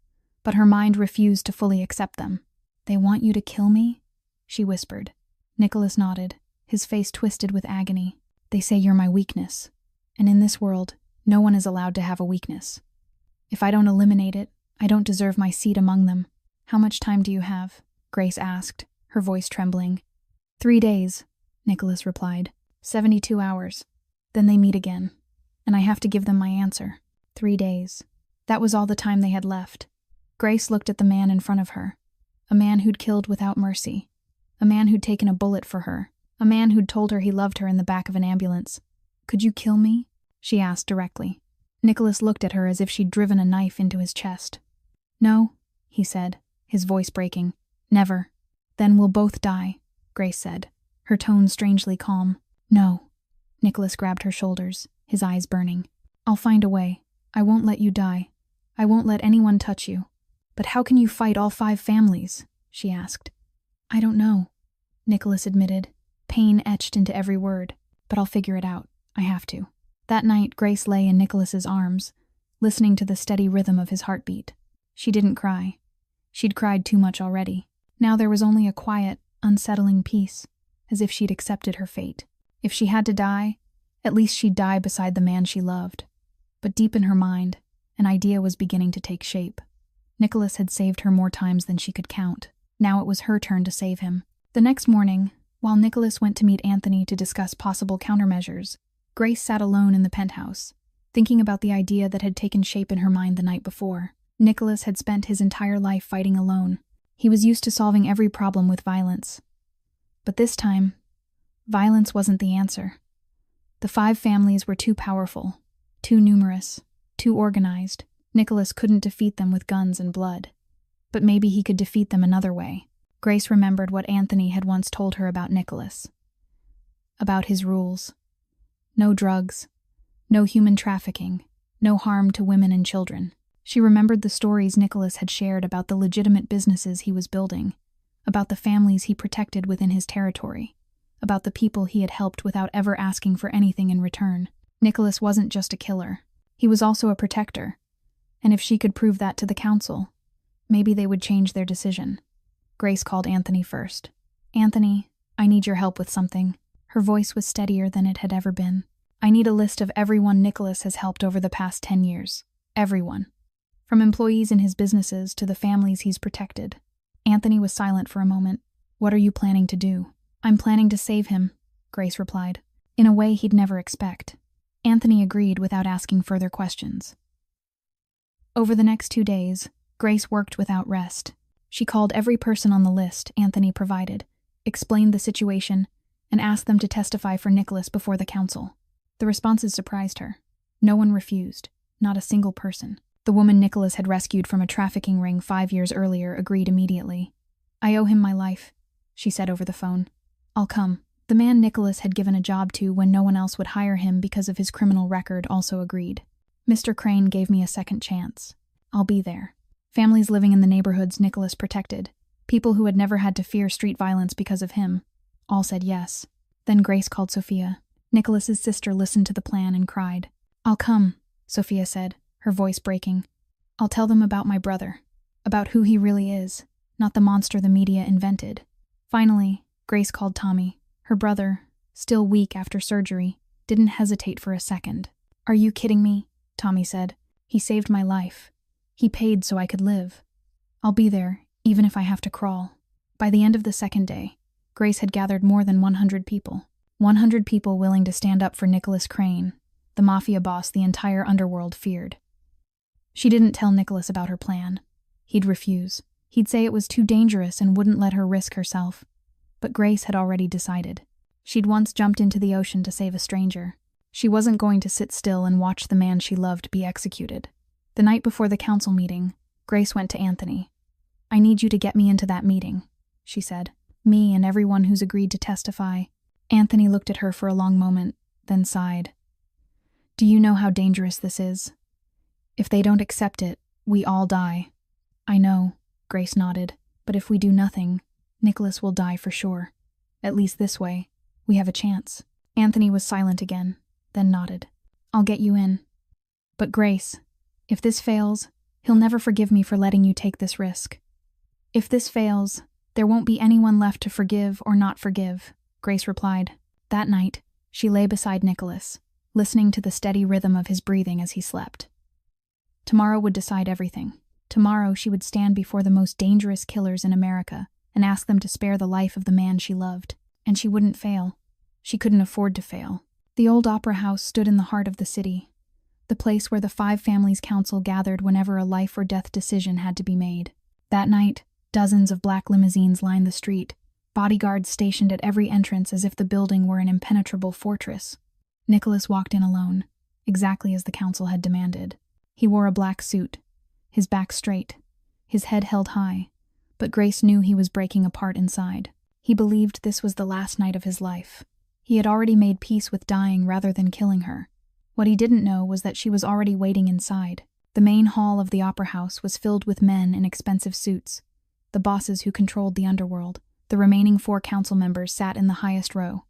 but her mind refused to fully accept them. They want you to kill me? She whispered. Nicholas nodded, his face twisted with agony. They say you're my weakness. And in this world, no one is allowed to have a weakness. If I don't eliminate it, I don't deserve my seat among them. How much time do you have? Grace asked, her voice trembling. 3 days, Nicholas replied. 72 hours. Then they meet again. And I have to give them my answer. 3 days. That was all the time they had left. Grace looked at the man in front of her. A man who'd killed without mercy. A man who'd taken a bullet for her. A man who'd told her he loved her in the back of an ambulance. Could you kill me? She asked directly. Nicholas looked at her as if she'd driven a knife into his chest. No, he said, his voice breaking. Never. Then we'll both die, Grace said, her tone strangely calm. No. Nicholas grabbed her shoulders, his eyes burning. I'll find a way. I won't let you die. I won't let anyone touch you. But how can you fight all 5 families? She asked. I don't know, Nicholas admitted, pain etched into every word. But I'll figure it out. I have to. That night, Grace lay in Nicholas's arms, listening to the steady rhythm of his heartbeat. She didn't cry. She'd cried too much already. Now there was only a quiet, unsettling peace, as if she'd accepted her fate. If she had to die, at least she'd die beside the man she loved. But deep in her mind, an idea was beginning to take shape. Nicholas had saved her more times than she could count. Now it was her turn to save him. The next morning, while Nicholas went to meet Anthony to discuss possible countermeasures, Grace sat alone in the penthouse, thinking about the idea that had taken shape in her mind the night before. Nicholas had spent his entire life fighting alone. He was used to solving every problem with violence. But this time, violence wasn't the answer. The 5 families were too powerful, too numerous, too organized. Nicholas couldn't defeat them with guns and blood. But maybe he could defeat them another way. Grace remembered what Anthony had once told her about Nicholas. About his rules. No drugs, no human trafficking, no harm to women and children. She remembered the stories Nicholas had shared about the legitimate businesses he was building, about the families he protected within his territory, about the people he had helped without ever asking for anything in return. Nicholas wasn't just a killer. He was also a protector. And if she could prove that to the council, maybe they would change their decision. Grace called Anthony first. Anthony, I need your help with something. Her voice was steadier than it had ever been. I need a list of everyone Nicholas has helped over the past 10 years. Everyone. From employees in his businesses to the families he's protected. Anthony was silent for a moment. What are you planning to do? I'm planning to save him, Grace replied, in a way he'd never expect. Anthony agreed without asking further questions. Over the next 2 days, Grace worked without rest. She called every person on the list Anthony provided, explained the situation, and asked them to testify for Nicholas before the council. The responses surprised her. No one refused, not a single person. The woman Nicholas had rescued from a trafficking ring 5 years earlier agreed immediately. I owe him my life, she said over the phone. I'll come. The man Nicholas had given a job to when no one else would hire him because of his criminal record also agreed. Mr. Crane gave me a second chance. I'll be there. Families living in the neighborhoods Nicholas protected, people who had never had to fear street violence because of him, all said yes. Then Grace called Sophia. Nicholas's sister listened to the plan and cried. I'll come, Sophia said, her voice breaking. I'll tell them about my brother, about who he really is, not the monster the media invented. Finally, Grace called Tommy. Her brother, still weak after surgery, didn't hesitate for a second. Are you kidding me? Tommy said. He saved my life. He paid so I could live. I'll be there, even if I have to crawl. By the end of the second day, Grace had gathered more than 100 people. 100 people willing to stand up for Nicholas Crane, the Mafia boss the entire underworld feared. She didn't tell Nicholas about her plan. He'd refuse. He'd say it was too dangerous and wouldn't let her risk herself. But Grace had already decided. She'd once jumped into the ocean to save a stranger. She wasn't going to sit still and watch the man she loved be executed. The night before the council meeting, Grace went to Anthony. I need you to get me into that meeting, she said. Me and everyone who's agreed to testify. Anthony looked at her for a long moment, then sighed. Do you know how dangerous this is? If they don't accept it, we all die. I know, Grace nodded, but if we do nothing, Nicholas will die for sure. At least this way, we have a chance. Anthony was silent again, then nodded. I'll get you in. But Grace, if this fails, he'll never forgive me for letting you take this risk. If this fails, There won't be anyone left to forgive or not forgive, Grace replied. That night, she lay beside Nicholas, listening to the steady rhythm of his breathing as he slept. Tomorrow would decide everything. Tomorrow she would stand before the most dangerous killers in America and ask them to spare the life of the man she loved. And she wouldn't fail. She couldn't afford to fail. The old opera house stood in the heart of the city, the place where the 5 families' council gathered whenever a life or death decision had to be made. That night, dozens of black limousines lined the street, bodyguards stationed at every entrance as if the building were an impenetrable fortress. Nicholas walked in alone, exactly as the council had demanded. He wore a black suit, his back straight, his head held high, but Grace knew he was breaking apart inside. He believed this was the last night of his life. He had already made peace with dying rather than killing her. What he didn't know was that she was already waiting inside. The main hall of the opera house was filled with men in expensive suits, the bosses who controlled the underworld. The remaining 4 council members sat in the highest row,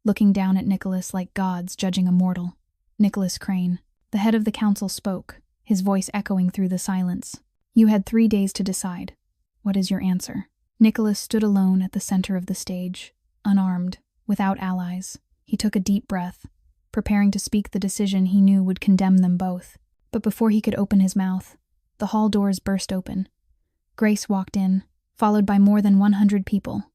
looking down at Nicholas like gods judging a mortal. Nicholas Crane, the head of the council, spoke, his voice echoing through the silence. You had 3 days to decide. What is your answer? Nicholas stood alone at the center of the stage, unarmed, without allies. He took a deep breath, preparing to speak the decision he knew would condemn them both. But before he could open his mouth, the hall doors burst open. Grace walked in, followed by more than 100 people.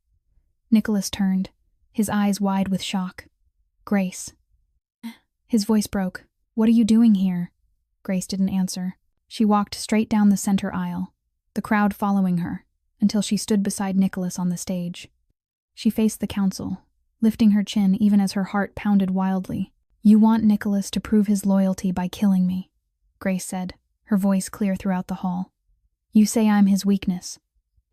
Nicholas turned, his eyes wide with shock. Grace. His voice broke. What are you doing here? Grace didn't answer. She walked straight down the center aisle, the crowd following her, until she stood beside Nicholas on the stage. She faced the council, lifting her chin even as her heart pounded wildly. You want Nicholas to prove his loyalty by killing me, Grace said, her voice clear throughout the hall. You say I'm his weakness.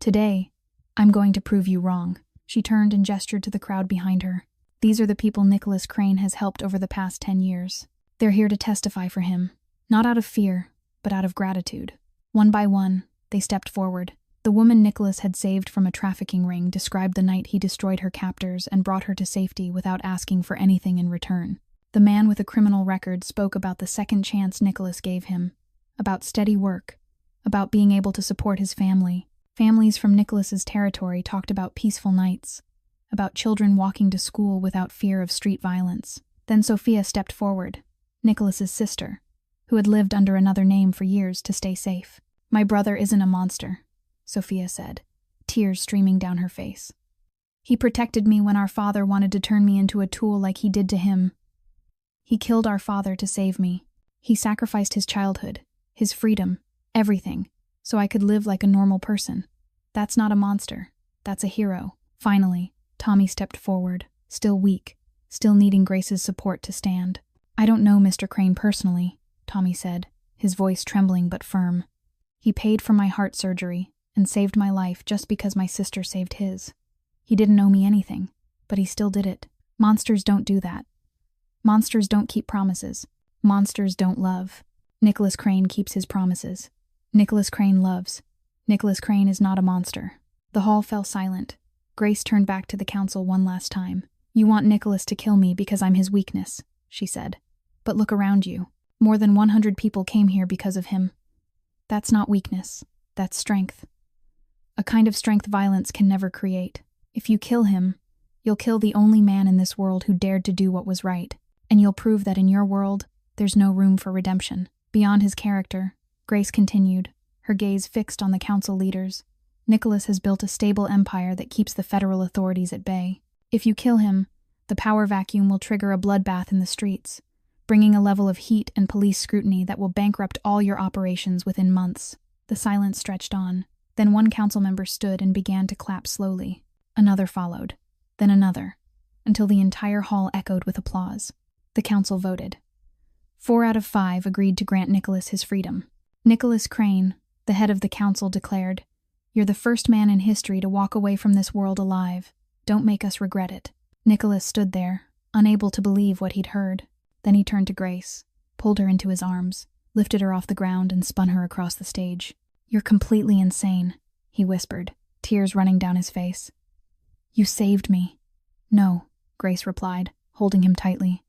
Today, I'm going to prove you wrong. She turned and gestured to the crowd behind her. These are the people Nicholas Crane has helped over the past 10 years. They're here to testify for him, not out of fear, but out of gratitude. One by one, they stepped forward. The woman Nicholas had saved from a trafficking ring described the night he destroyed her captors and brought her to safety without asking for anything in return. The man with a criminal record spoke about the second chance Nicholas gave him, about steady work, about being able to support his family. Families from Nicholas's territory talked about peaceful nights, about children walking to school without fear of street violence. Then Sophia stepped forward, Nicholas's sister, who had lived under another name for years to stay safe. My brother isn't a monster, Sophia said, tears streaming down her face. He protected me when our father wanted to turn me into a tool like he did to him. He killed our father to save me. He sacrificed his childhood, his freedom, everything, so I could live like a normal person. That's not a monster. That's a hero. Finally, Tommy stepped forward, still weak, still needing Grace's support to stand. I don't know Mr. Crane personally, Tommy said, his voice trembling but firm. He paid for my heart surgery and saved my life just because my sister saved his. He didn't owe me anything, but he still did it. Monsters don't do that. Monsters don't keep promises. Monsters don't love. Nicholas Crane keeps his promises. Nicholas Crane loves. Nicholas Crane is not a monster. The hall fell silent. Grace turned back to the council one last time. You want Nicholas to kill me because I'm his weakness, she said. But look around you. More than 100 people came here because of him. That's not weakness. That's strength. A kind of strength violence can never create. If you kill him, you'll kill the only man in this world who dared to do what was right. And you'll prove that in your world, there's no room for redemption. Beyond his character, Grace continued, her gaze fixed on the council leaders. Nicholas has built a stable empire that keeps the federal authorities at bay. If you kill him, the power vacuum will trigger a bloodbath in the streets, bringing a level of heat and police scrutiny that will bankrupt all your operations within months. The silence stretched on. Then one council member stood and began to clap slowly. Another followed, then another, until the entire hall echoed with applause. The council voted. 4 out of 5 agreed to grant Nicholas his freedom. Nicholas Crane, the head of the council, declared, You're the first man in history to walk away from this world alive. Don't make us regret it. Nicholas stood there, unable to believe what he'd heard. Then he turned to Grace, pulled her into his arms, lifted her off the ground and spun her across the stage. You're completely insane, he whispered, tears running down his face. You saved me. No, Grace replied, holding him tightly.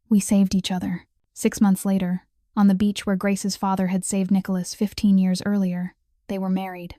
We saved each other. 6 months later, on the beach where Grace's father had saved Nicholas 15 years earlier, they were married.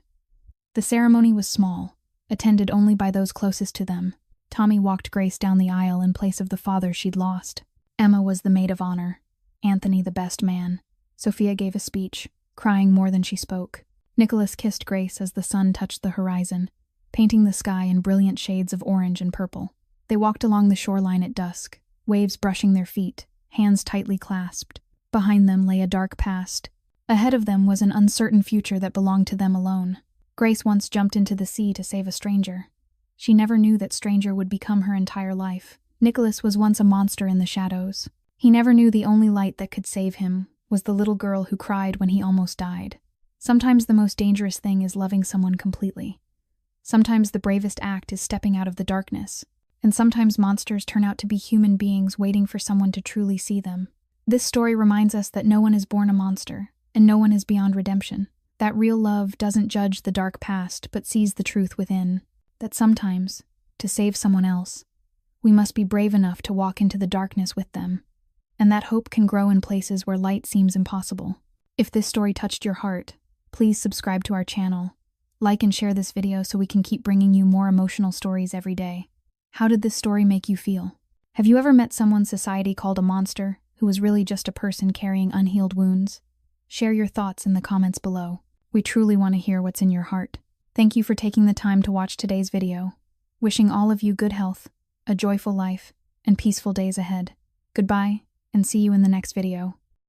The ceremony was small, attended only by those closest to them. Tommy walked Grace down the aisle in place of the father she'd lost. Emma was the maid of honor, Anthony the best man. Sophia gave a speech, crying more than she spoke. Nicholas kissed Grace as the sun touched the horizon, painting the sky in brilliant shades of orange and purple. They walked along the shoreline at dusk, waves brushing their feet, hands tightly clasped. Behind them lay a dark past. Ahead of them was an uncertain future that belonged to them alone. Grace once jumped into the sea to save a stranger. She never knew that stranger would become her entire life. Nicholas was once a monster in the shadows. He never knew the only light that could save him was the little girl who cried when he almost died. Sometimes the most dangerous thing is loving someone completely. Sometimes the bravest act is stepping out of the darkness. And sometimes monsters turn out to be human beings waiting for someone to truly see them. This story reminds us that no one is born a monster, and no one is beyond redemption. That real love doesn't judge the dark past, but sees the truth within. That sometimes, to save someone else, we must be brave enough to walk into the darkness with them. And that hope can grow in places where light seems impossible. If this story touched your heart, please subscribe to our channel. Like and share this video so we can keep bringing you more emotional stories every day. How did this story make you feel? Have you ever met someone society called a monster, who was really just a person carrying unhealed wounds? Share your thoughts in the comments below. We truly want to hear what's in your heart. Thank you for taking the time to watch today's video. Wishing all of you good health, a joyful life, and peaceful days ahead. Goodbye, and see you in the next video.